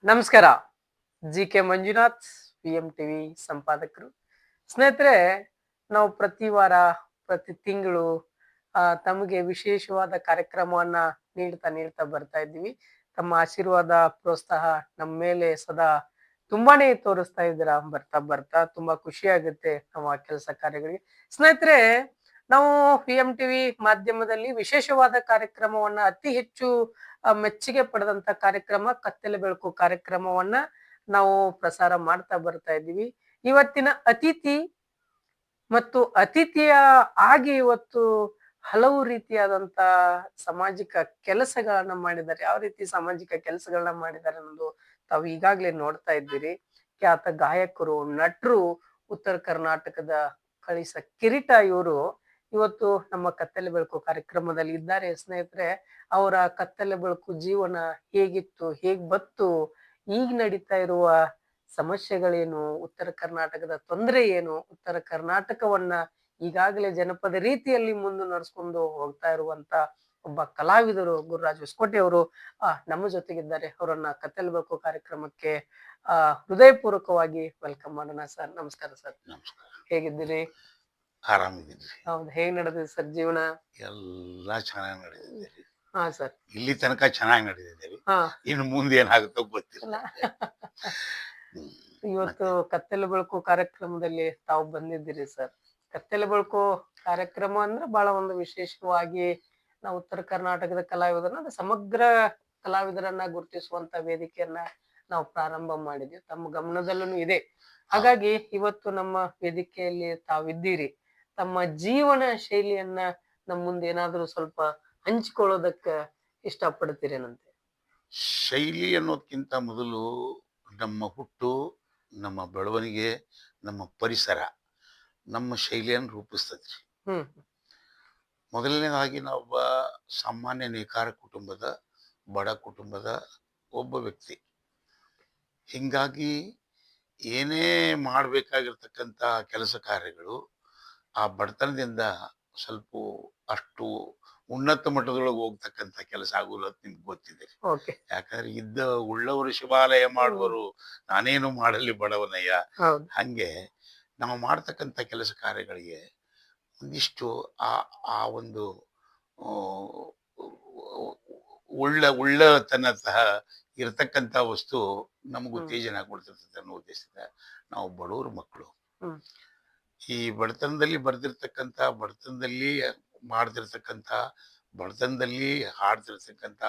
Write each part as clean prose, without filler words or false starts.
ನಮಸ್ಕಾರ. G K. Manjunath, P M TV ಸಂಪಾದಕರು. ಸ್ನೇಹಿತರೆ, ನಾವು ಪ್ರತಿ ವಾರ, ಪ್ರತಿ ತಿಂಗಳು ತಮಗೆ ವಿಶೇಷವಾದ ಕಾರ್ಯಕ್ರಮವನ್ನ ನೀಡ್ತಾ ಬರ್ತಾ ಇದ್ದೀವಿ. ತಮ್ಮ ಆಶೀರ್ವಾದ, ಪ್ರೋತ್ಸಾಹ ನಮ್ಮ ಮೇಲೆ ಸದಾ ತುಂಬಾನೇ ತೋರಿಸ್ತಾ ಇದ್ದೀರಾ. ಬರ್ತಾ ತುಂಬಾ ಖುಷಿ ಆಗುತ್ತೆ ನಮ್ಮ ಕೆಲಸ ಕಾರ್ಯಗಳಿಗೆ. ಸ್ನೇಹಿತರೆ, ನಾವು ಪಿ.ಎಂ ಟಿವಿ ಮಾಧ್ಯಮದಲ್ಲಿ ವಿಶೇಷವಾದ ಕಾರ್ಯಕ್ರಮವನ್ನ ಅತಿ ಹೆಚ್ಚು ಮೆಚ್ಚುಗೆ ಪಡೆದಂತ ಕಾರ್ಯಕ್ರಮ ಕತ್ತಲೆ ಬೆಳಕು ಕಾರ್ಯಕ್ರಮವನ್ನ ನಾವು ಪ್ರಸಾರ ಮಾಡ್ತಾ ಬರ್ತಾ ಇದ್ದೀವಿ. ಇವತ್ತಿನ ಅತಿಥಿ ಮತ್ತು ಅತಿಥಿಯ ಆಗಿ ಇವತ್ತು ಹಲವು ರೀತಿಯಾದಂತ ಸಾಮಾಜಿಕ ಕೆಲಸಗಳನ್ನ ಮಾಡಿದ್ದಾರೆ. ಯಾವ ರೀತಿ ಸಾಮಾಜಿಕ ಕೆಲಸಗಳನ್ನ ಮಾಡಿದ್ದಾರೆ ಅನ್ನೋದು ತಾವು ಈಗಾಗ್ಲೇ ನೋಡ್ತಾ ಇದ್ದೀರಿ. ಖ್ಯಾತ ಗಾಯಕರು, ನಟರು, ಉತ್ತರ ಕರ್ನಾಟಕದ ಕಳಿಸ ಕಿರೀಟ ಇವರು ಇವತ್ತು ನಮ್ಮ ಕತ್ತಲೆ ಬೆಳಕು ಕಾರ್ಯಕ್ರಮದಲ್ಲಿ ಇದ್ದಾರೆ. ಸ್ನೇಹಿತರೆ, ಅವರ ಕತ್ತಲೆ ಬೆಳಕು ಜೀವನ ಹೇಗಿತ್ತು, ಹೇಗ್ ಬತ್ತು, ಈಗ ನಡೀತಾ ಇರುವ ಸಮಸ್ಯೆಗಳೇನು, ಉತ್ತರ ಕರ್ನಾಟಕದ ತೊಂದರೆ ಏನು, ಉತ್ತರ ಕರ್ನಾಟಕವನ್ನ ಈಗಾಗಲೇ ಜನಪದ ರೀತಿಯಲ್ಲಿ ಮುಂದೆ ನಡೆಸ್ಕೊಂಡು ಹೋಗ್ತಾ ಇರುವಂತ ಒಬ್ಬ ಕಲಾವಿದರು ಗುರುರಾಜ್ ಹೊಸಕೋಟೆ ಅವರು ನಮ್ಮ ಜೊತೆಗಿದ್ದಾರೆ. ಅವರನ್ನ ಕತ್ತಲೆ ಬೆಳಕು ಕಾರ್ಯಕ್ರಮಕ್ಕೆ ಹೃದಯಪೂರ್ವಕವಾಗಿ ವೆಲ್ಕಮ್ ಮಾಡೋಣ. ಸರ್, ನಮಸ್ಕಾರ. ಸರ್, ನಮಸ್ಕಾರ. ಹೇಗಿದ್ದೀರಿ? ಆರಾಮಿದ್ದೀನಿ. ಹೌದು, ಹೇಗ್ ನಡೆದಿದೆ ಸರ್ ಜೀವನ? ಎಲ್ಲಾ ಚೆನ್ನಾಗಿ ನಡೆದಿದೆ. ಹಾ ಸರ್, ಇಲ್ಲಿ ತನಕ ಚೆನ್ನಾಗಿ ನಡೆದಿದ್ದೇವೆ. ಹಾ ಇನ್ನು ಮುಂದೆ ಏನಾಗುತ್ತೋ ಗೊತ್ತಿಲ್ಲ. ಇವತ್ತು ಕತ್ತಲೆ ಬೆಳಕು ಕಾರ್ಯಕ್ರಮದಲ್ಲಿ ತಾವು ಬಂದಿದ್ದೀರಿ ಸರ್. ಕತ್ತಲೆ ಬೆಳಕು ಕಾರ್ಯಕ್ರಮ ಅಂದ್ರೆ ಬಹಳ ಒಂದು ವಿಶೇಷವಾಗಿ ನಾವು ಉತ್ತರ ಕರ್ನಾಟಕದ ಕಲಾವಿದರನ್ನ, ಅದು ಸಮಗ್ರ ಕಲಾವಿದರನ್ನ ಗುರುತಿಸುವಂತ ವೇದಿಕೆಯನ್ನ ನಾವು ಪ್ರಾರಂಭ ಮಾಡಿದ್ವಿ. ತಮ್ಮ ಗಮನದಲ್ಲೂ ಇದೆ. ಹಾಗಾಗಿ ಇವತ್ತು ನಮ್ಮ ವೇದಿಕೆಯಲ್ಲಿ ತಾವಿದ್ದೀರಿ. ತಮ್ಮ ಜೀವನ ಶೈಲಿಯನ್ನ ನಮ್ಮ ಮುಂದೆ ಏನಾದ್ರೂ ಸ್ವಲ್ಪ ಹಂಚಿಕೊಳ್ಳೋದಕ್ಕ ಇಷ್ಟಪಡ್ತೀರೇನಂತೆ? ಶೈಲಿ ಅನ್ನೋದಕ್ಕಿಂತ ಮೊದಲು ನಮ್ಮ ಹುಟ್ಟು, ನಮ್ಮ ಬೆಳವಣಿಗೆ, ನಮ್ಮ ಪರಿಸರ ನಮ್ಮ ಶೈಲಿಯನ್ನು ರೂಪಿಸ್ತದ್ರಿ. ಹ್ಮ್ ಮೊದಲನೇದಾಗಿ ನಾವೊಬ್ಬ ಸಾಮಾನ್ಯ ನೇಕಾರ ಕುಟುಂಬದ, ಬಡ ಕುಟುಂಬದ ಒಬ್ಬ ವ್ಯಕ್ತಿ. ಹಿಂಗಾಗಿ ಏನೇ ಮಾಡಬೇಕಾಗಿರ್ತಕ್ಕಂಥ ಕೆಲಸ ಕಾರ್ಯಗಳು ಆ ಬಡತನದಿಂದ ಸ್ವಲ್ಪ ಅಷ್ಟು ಉನ್ನತ ಮಟ್ಟದೊಳಗೆ ಹೋಗ್ತಕ್ಕಂಥ ಕೆಲಸ ಆಗುಲ್ಲ ಅಂತ ನಿಮ್ಗೆ ಗೊತ್ತಿದೆ. ಓಕೆ, ಯಾಕಂದ್ರೆ ಉಳ್ಳವರು ಶಿವಾಲಯ ಮಾಡುವರು, ನಾನೇನು ಮಾಡಲಿ ಬಡವನಯ್ಯ. ಹೌದು. ಹಂಗೆ ನಾವು ಮಾಡ್ತಕ್ಕಂಥ ಕೆಲಸ ಕಾರ್ಯಗಳಿಗೆ ಒಂದಿಷ್ಟು ಆ ಆ ಒಂದು ಆ, ಉಳ್ಳತನತಹ ಇರತಕ್ಕಂಥ ವಸ್ತು ನಮಗೂ ಉತ್ತೇಜನ ಕೊಡ್ತಿರ್ತದೆ ಅನ್ನೋ ಉದ್ದೇಶದಿಂದ ನಾವು ಬಡವರು ಮಕ್ಕಳು. ಹ್ಮ್ ಈ ಬಡತನದಲ್ಲಿ ಬರ್ದಿರ್ತಕ್ಕಂಥ, ಬಡತನದಲ್ಲಿ ಮಾಡ್ತಿರ್ತಕ್ಕಂಥ, ಬಡತನದಲ್ಲಿ ಹಾಡ್ತಿರ್ತಕ್ಕಂಥ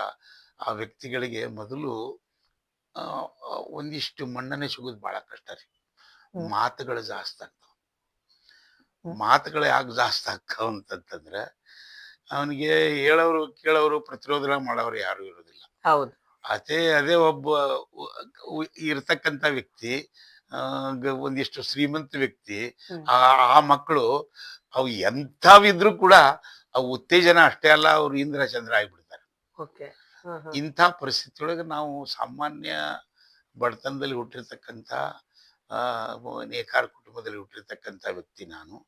ಆ ವ್ಯಕ್ತಿಗಳಿಗೆ ಮೊದಲು ಒಂದಿಷ್ಟು ಮನ್ನಣೆ ಸಿಗೋದು ಬಹಳ ಕಷ್ಟ ರೀ. ಮಾತುಗಳು ಜಾಸ್ತಿ ಆಗ್ತಾವ. ಮಾತುಗಳು ಯಾಕೆ ಜಾಸ್ತಿ ಆಗ್ತಾವ ಅಂತಂತಂದ್ರೆ ಅವನಿಗೆ ಹೇಳೋರು ಕೇಳೋರು ಪ್ರತಿರೋಧ ಮಾಡೋರು ಯಾರು ಇರೋದಿಲ್ಲ. ಹೌದು. ಅದೇ ಒಬ್ಬ ಇರ್ತಕ್ಕಂಥ ವ್ಯಕ್ತಿ, ಒಂದಿಷ್ಟು ಶ್ರೀಮಂತ ವ್ಯಕ್ತಿ, ಆ ಮಕ್ಕಳು ಅವು ಎಂಥವಿದ್ರು ಕೂಡ ಅವು ಉತ್ತೇಜನ ಅಷ್ಟೇ ಅಲ್ಲ, ಅವ್ರು ಇಂದ್ರ ಚಂದ್ರ ಆಗಿಬಿಡ್ತಾರೆ. ಇಂಥ ಪರಿಸ್ಥಿತಿಯೊಳಗೆ ನಾವು ಸಾಮಾನ್ಯ ಬಡತನದಲ್ಲಿ ಹುಟ್ಟಿರ್ತಕ್ಕಂಥ ನೇಕಾರ ಕುಟುಂಬದಲ್ಲಿ ಹುಟ್ಟಿರ್ತಕ್ಕಂಥ ವ್ಯಕ್ತಿ ನಾನು.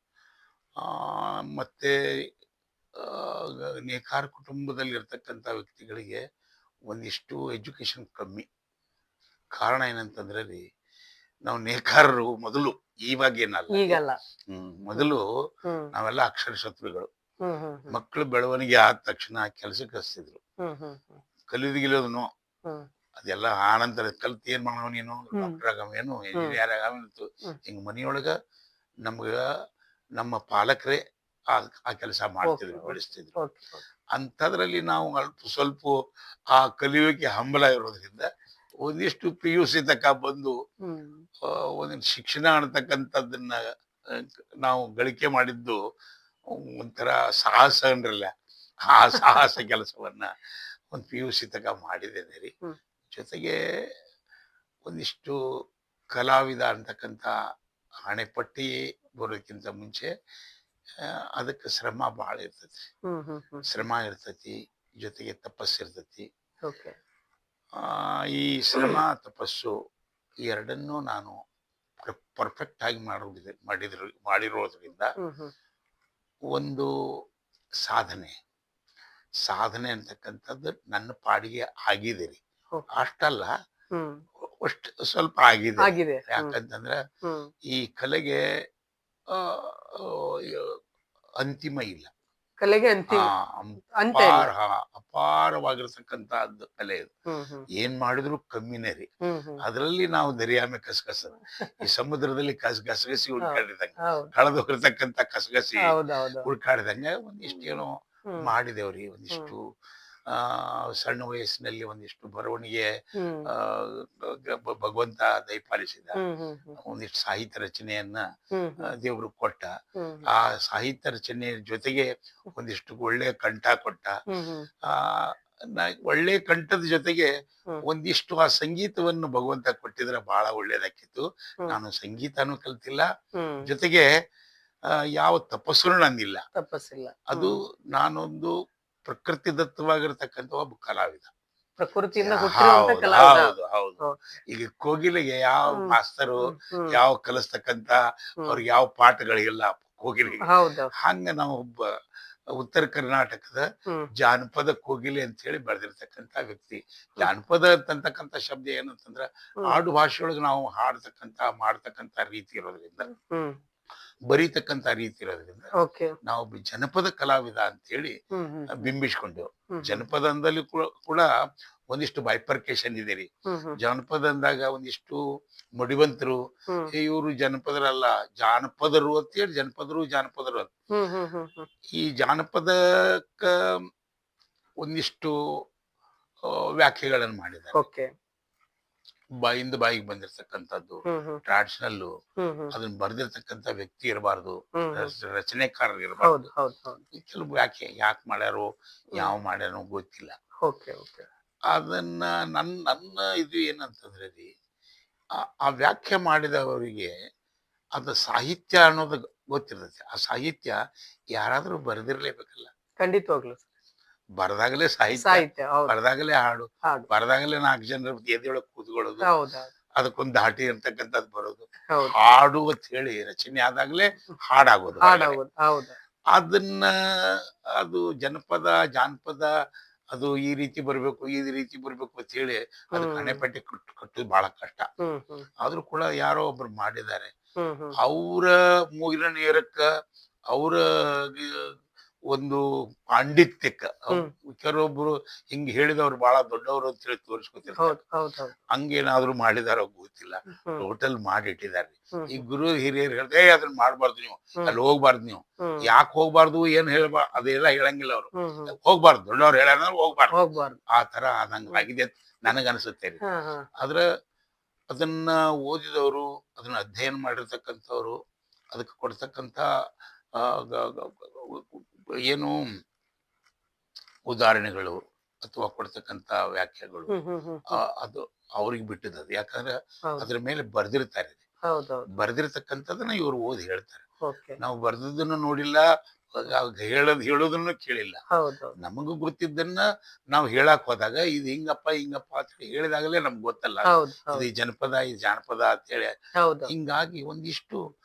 ಮತ್ತೆ ನೇಕಾರ ಕುಟುಂಬದಲ್ಲಿ ಇರ್ತಕ್ಕಂಥ ವ್ಯಕ್ತಿಗಳಿಗೆ ಒಂದಿಷ್ಟು ಎಜುಕೇಶನ್ ಕಮ್ಮಿ. ಕಾರಣ ಏನಂತಂದ್ರೆ ರೀ, ನಾವು ನೇಕಾರರು ಮೊದಲು, ಇವಾಗೇನಲ್ಲ, ಮೊದಲು ನಾವೆಲ್ಲ ಅಕ್ಷರಶತ್ರುಗಳು. ಮಕ್ಕಳು ಬೆಳವಣಿಗೆ ಆದ ತಕ್ಷಣ ಕೆಲ್ಸಕ್ಕೆ ಹಚ್ತಿದ್ರು. ಕಲಿಯೋದು ಅದೆಲ್ಲ ಆನಂತರ ಕಲ್ತು ಏನ್ ಮಾಡವ ನೀನು, ಡಾಕ್ಟರ್ ಆಗವೇನು, ಇಂಜಿನಿಯರ್ ಆಗವೇನು, ಹಿಂಗ ಮನಿಯೊಳಗ ನಮ್ಗ ನಮ್ಮ ಪಾಲಕರೇ ಆ ಕೆಲಸ ಮಾಡ್ತಿದ್ರು, ಬೆಳೆಸ್ತಿದ್ರು. ಅಂಥದ್ರಲ್ಲಿ ನಾವು ಸ್ವಲ್ಪ ಆ ಕಲಿಯೋಕೆ ಹಂಬಲ ಇರೋದ್ರಿಂದ ಒಂದಿಷ್ಟು PUC ತಕ ಬಂದು ಒಂದಿಷ್ಟು ಶಿಕ್ಷಣ ಅನ್ನತಕ್ಕಂಥದ್ದನ್ನ ನಾವು ಗಳಿಕೆ ಮಾಡಿದ್ದು ಒಂಥರ ಸಾಹಸ ಅಂದ್ರಲ್ಲ, ಆ ಸಾಹಸ ಕೆಲಸವನ್ನ ಒಂದು PUC ತಕ ಮಾಡಿದ್ದೇನೆ ರೀ. ಜೊತೆಗೆ ಒಂದಿಷ್ಟು ಕಲಾವಿದ ಅಂತಕ್ಕಂಥ ಹಣೆಪಟ್ಟಿ ಬರೋದಕ್ಕಿಂತ ಮುಂಚೆ ಅದಕ್ಕೆ ಶ್ರಮ ಬಹಳ ಇರ್ತೈತಿ. ಶ್ರಮ ಇರ್ತೈತಿ, ಜೊತೆಗೆ ತಪಸ್ಸಿರ್ತೈತಿ. ಈ ಶ್ರಮ ತಪಸ್ಸು ಎರಡನ್ನೂ ನಾನು ಪರ್ಫೆಕ್ಟ್ ಆಗಿ ಮಾಡಿರೋದ್ರಿಂದ ಒಂದು ಸಾಧನೆ ಅಂತಕ್ಕಂಥದ್ದು ನನ್ನ ಪಾಡಿಗೆ ಆಗಿದೆ ರೀ. ಅಷ್ಟಲ್ಲ, ಅಷ್ಟು ಸ್ವಲ್ಪ ಆಗಿದೆ. ಆಗಿದೆ. ಯಾಕಂತಂದ್ರೆ ಹ್ಮ್ ಈ ಕಲೆಗೆ ಆ, ಆ, ಅಂತಿಮ ಇಲ್ಲ. ಕಲೆಗೆ ಆ ಅಂತ ಇಲ್ಲ. ಅಪಾರವಾಗಿರ್ತಕ್ಕಂತಹದ್ದು ಕಲೆ ಇದು. ಹ್ಮ್ ಏನ್ ಮಾಡಿದ್ರು ಕಮ್ಮಿನೇ ರೀ. ಹ್ಮ್ ಅದರಲ್ಲಿ ನಾವು ದರಿಯಾಮೆ ಕಸಗಸದು ಈ ಸಮುದ್ರದಲ್ಲಿ ಗಸಗಸಿ ಹುಡ್ಕಾಡಿದಂಗೆ, ಹೌದು ಕಳೆದು ಹೋಗಿರ್ತಕ್ಕಂಥ ಕಸಗಸಿ ಹೌದೌದು. ಹುಡ್ಕಾಡಿದಂಗೆ ಒಂದಿಷ್ಟು ಏನೋ ಹ್ಮ್ ಮಾಡಿದೇವ್ರಿ. ಒಂದಿಷ್ಟು ಸಣ್ಣ ವಯಸ್ಸಿನಲ್ಲಿ ಒಂದಿಷ್ಟು ಬರವಣಿಗೆ ಹ್ಮ್ ಆ ಭಗವಂತ ದಯಪಾಲಿಸಿದ. ಹ್ಮ್ ಹ್ಮ್ ಹ್ಮ್ ಒಂದಿಷ್ಟು ಸಾಹಿತ್ಯ ರಚನೆಯನ್ನ ಹ್ಮ್ ಹ್ಮ್ ದೇವರು ಕೊಟ್ಟ. ಹ್ಮ್ ಆ ಸಾಹಿತ್ಯ ರಚನೆ ಜೊತೆಗೆ ಒಂದಿಷ್ಟು ಒಳ್ಳೆಯ ಕಂಠ ಕೊಟ್ಟ. ಹ್ಮ್ ಹ್ಮ್ ಆ ಒಳ್ಳೆ ಕಂಠದ ಜೊತೆಗೆ ಹ್ಮ್ ಒಂದಿಷ್ಟು ಆ ಸಂಗೀತವನ್ನು ಭಗವಂತ ಕೊಟ್ಟಿದ್ರೆ ಬಹಳ ಒಳ್ಳೇದಾಕಿತ್ತು. ಹ್ಮ್ ನಾನು ಸಂಗೀತನೂ ಕಲ್ತಿಲ್ಲ, ಹ್ಮ್ ಜೊತೆಗೆ ಯಾವ ತಪಸ್ಸು ನಂದಿಲ್ಲ. ತಪ್ಪಸ್ಸಿಲ್ಲ. ಅದು ನಾನೊಂದು ಪ್ರಕೃತಿ ದತ್ತವಾಗಿರ್ತಕ್ಕಂಥ ಒಬ್ಬ ಕಲಾವಿದ. ಪ್ರಕೃತಿಯಿಂದ ಹುಟ್ಟಿರುವಂತ ಹೌದು ಕಲಾವಿದ. ಹೌದು ಹೌದು. ಹೌದು. ಈಗ ಕೋಗಿಲೆಗೆ ಯಾವ ಹ್ಮ್. ಮಾಸ್ತರು, ಹ್ಮ್ ಯಾವ ಕಲಿಸ್ತಕ್ಕಂತ, ಹ್ಮ್ ಅವ್ರಿಗೆ ಯಾವ ಪಾಠಗಳಿಲ್ಲ ಕೋಗಿಲೆಗೆ. ಹೌದು. ಹಂಗ ನಾವು ಒಬ್ಬ ಉತ್ತರ ಕರ್ನಾಟಕದ ಹ್ಮ್ ಜಾನಪದ ಕೋಗಿಲೆ ಅಂತ ಹೇಳಿ ಬೆಳೆದಿರ್ತಕ್ಕಂತ ವ್ಯಕ್ತಿ. ಜಾನಪದ ಅಂತಕ್ಕಂಥ ಶಬ್ದ ಏನಂತಂದ್ರ ಹ್ಮ್ ಆಡು ಭಾಷೆಯೊಳಗೆ ನಾವು ಹಾಡ್ತಕ್ಕಂತ ಮಾಡ್ತಕ್ಕಂತ ರೀತಿ ಇರೋದ್ರಿಂದ, ಹ್ಮ್ ಬರೀತಕ್ಕಂತ ರೀತಿ ಇರೋದ್ರಿಂದ ಓಕೆ. ನಾವು ಒಬ್ಬ ಜನಪದ ಕಲಾವಿದ ಅಂತ ಹೇಳಿ ಹ್ಮ್ ಹ್ಮ್ ಬಿಂಬಿಸ್ಕೊಂಡೆವು. ಹ್ಮ್ ಜನಪದ ಅಂದಲ್ಲಿ ಕೂಡ ಒಂದಿಷ್ಟು ಬೈಫರ್ಕೇಶನ್ ಇದೆ ರೀ. ಹ್ಮ್ ಹ್ಮ್ ಜಾನಪದ ಅಂದಾಗ ಒಂದಿಷ್ಟು ಮಡಿವಂತರು, ಹ್ಮ್ ಇವರು ಜನಪದರಲ್ಲ, ಜಾನಪದರು ಅಂತೇಳಿ ಜನಪದರು ಜಾನಪದರು ಅಂತ. ಹ್ಮ್ ಹ್ಮ್ ಹ್ಮ್ ಹ್ಮ್ ಈ ಜಾನಪದಕ್ಕ ಒಂದಿಷ್ಟು ವ್ಯಾಖ್ಯೆಗಳನ್ನು ಮಾಡಿದ್ದಾರೆ. ಓಕೆ. ಬಾಯಿಂದ ಬಾಯಿಗೆ ಬಂದಿರತಕ್ಕಂಥದ್ದು ಹ್ಮ್ ಹ್ಮ್ ಟ್ರಾಡಿಷನಲ್ಲು. ಹ್ಮ್ ಹ್ಮ್ ಅದನ್ನ ಬರ್ದಿರ್ತಕ್ಕಂಥ ವ್ಯಕ್ತಿ ಇರಬಾರ್ದು, ಹ್ಮ್ ಹ್ಮ್ ರಚನೆಕಾರರು ಇರಬಾರ್ದು. ಹೌದು ಹೌದು ಹೌದು. ಕೆಲವು ವ್ಯಾಖ್ಯೆ ಯಾಕೆ ಮಾಡ್ಯಾರೋ ಯಾವ ಮಾಡ್ಯಾರೋ ಗೊತ್ತಿಲ್ಲ. Okay okay. ಅದನ್ನ ನನ್ನ ಇದು ಏನಂತಂದ್ರೆ ರೀ, ಆ ವ್ಯಾಖ್ಯೆ ಮಾಡಿದವರಿಗೆ ಅದು ಸಾಹಿತ್ಯ ಅನ್ನೋದು ಗೊತ್ತಿರ್ತೈತಿ. ಆ ಸಾಹಿತ್ಯ ಯಾರಾದ್ರೂ ಬರೆದಿರ್ಲೇಬೇಕಲ್ಲ. ಖಂಡಿತವಾಗ್ಲು ಬರದಾಗಲೇ ಸಾಹಿತ್ಯ, ಸಾಹಿತ್ಯ. ಹೌದು. ಬರದಾಗಲೇ ಹಾಡು, ಹಾಡು. ಬರದಾಗಲೇ 4 ಜನರ ಎದೆಯೊಳಗೆ ಕೂತ್ಕೊಳ್ಳೋದು, ಹೌದು ಅದಕ್ಕೊಂದು ಧಾಟಿ ಇರ್ತಕ್ಕಂಥದ್ದು ಬರೋದು. ಹೌದು. ಹಾಡು ಅಂತ ಹೇಳಿ ರಚನೆ ಆದಾಗಲೇ ಹಾಡಾಗೋದು. ಹಾಡಾಗೋದು. ಹೌದು. ಅದನ್ನ ಅದು ಜನಪದ ಜಾನಪದ ಅದು ಈ ರೀತಿ ಬರ್ಬೇಕು ಈ ರೀತಿ ಬರ್ಬೇಕು ಅಂತ ಹೇಳಿ ಅದಕ್ಕೆ ಹ್ಮ್ ಹಣೆಪಟ್ಟಿ ಕಟ್ಟೋದು ಬಹಳ ಕಷ್ಟ. ಹ್ಮ್ ಹ್ಮ್ ಆದ್ರೂ ಕೂಡ ಯಾರೋ ಒಬ್ರು ಮಾಡಿದ್ದಾರೆ. ಹ್ಮ್ ಹ್ಮ್ ಅವರ ಮೂಗಿನ ನೇರಕ್ಕ, ಅವರ ಒಂದು ಪಾಂಡಿತ್ಯಕ್ಕ ಹ್ಮ್ ಕೆಲವೊಬ್ರು ಹಿಂಗ್ ಹೇಳಿದವ್ರು ಬಹಳ ದೊಡ್ಡವರು ಅಂತ ಹೇಳಿ ತೋರಿಸ್ಕೊತಿರ್ತಾರೆ. ಹೌದು ಹೌದು ಹೌದು. ಹಂಗೇನಾದ್ರು ಮಾಡಿದಾರೋ ಗೊತ್ತಿಲ್ಲ. ಹ್ಮ್ ಟೋಟಲ್ ಮಾಡಿಟ್ಟಿದ್ದಾರೆ. ಹ್ಮ್ ಈ ಗುರು ಹಿರಿಯರು ಹೇಳ್ದೆ ಅದನ್ನ ಮಾಡ್ಬಾರ್ದು ನೀವು, ಹ್ಮ್ ಅಲ್ಲಿ ಹೋಗ್ಬಾರ್ದು ನೀವು, ಹ್ಮ್ ಯಾಕೆ ಹೋಗ್ಬಾರ್ದು ಏನ್ ಹೇಳ್ಬಾರ್ದು ಅದೆಲ್ಲ ಹೇಳಂಗಿಲ್ಲ ಅವ್ರು. ಹ್ಮ್ ಹ್ಮ್ ಹೋಗ್ಬಾರ್ದು, ದೊಡ್ಡವ್ರು ಹೇಳ್ಯಾರ ಹೋಗ್ಬಾರ್ದು, ಹೋಗ್ಬಾರ್ದು. ಆ ತರ ಆದಂಗಾಗಿದೆ ಅಂತ ನನಗನ್ಸುತ್ತೆ ರೀ. ಹಾ ಹಾ ಆದ್ರ ಅದನ್ನ ಓದಿದವರು, ಅದನ್ನ ಅಧ್ಯಯನ ಮಾಡಿರ್ತಕ್ಕಂಥವ್ರು, ಅದಕ್ಕೆ ಕೊಡ್ತಕ್ಕಂಥ ಆ, ಗ- ಗ- ಏನು ಉದಾಹರಣೆಗಳು ಅಥವಾ ಕೊಡ್ತಕ್ಕಂಥ ವ್ಯಾಖ್ಯೆಗಳು, ಹ್ಮ್ ಹ್ಮ್ ಹ್ಮ್ ಅದು ಅವ್ರಿಗೆ ಬಿಟ್ಟಿದ್ದದು. ಯಾಕಂದ್ರೆ ಹೌದು ಅದ್ರ ಮೇಲೆ ಬರ್ದಿರ್ತಾರೆ. ಹೌದು ಹೌದು. ಬರ್ದಿರ್ತಕ್ಕಂಥದನ್ನ ಇವ್ರು ಓದಿ ಹೇಳ್ತಾರೆ. ಓಕೆ. ನಾವು ಬರ್ದದನ್ನು ನೋಡಿಲ್ಲ, ಹೇಳೋದನ್ನು ಕೇಳಿಲ್ಲ. ಹೌದು ಹೌದು. ನಮಗೂ ಗೊತ್ತಿದ್ದನ್ನ ನಾವು ಹೇಳಕ್ ಹೋದಾಗ ಇದು ಹಿಂಗಪ್ಪ ಹಿಂಗಪ್ಪ ಅಂತ ಹೇಳಿ ಹೇಳಿದಾಗಲೇ ನಮ್ಗೆ ಗೊತ್ತಲ್ಲ ಹೌದು ಇದು ಹೌದು ಈ ಜನಪದ ಈ ಜಾನಪದ ಅಂತ ಹೇಳಿ. ಹೌದು. ಹಿಂಗಾಗಿ ಒಂದಿಷ್ಟು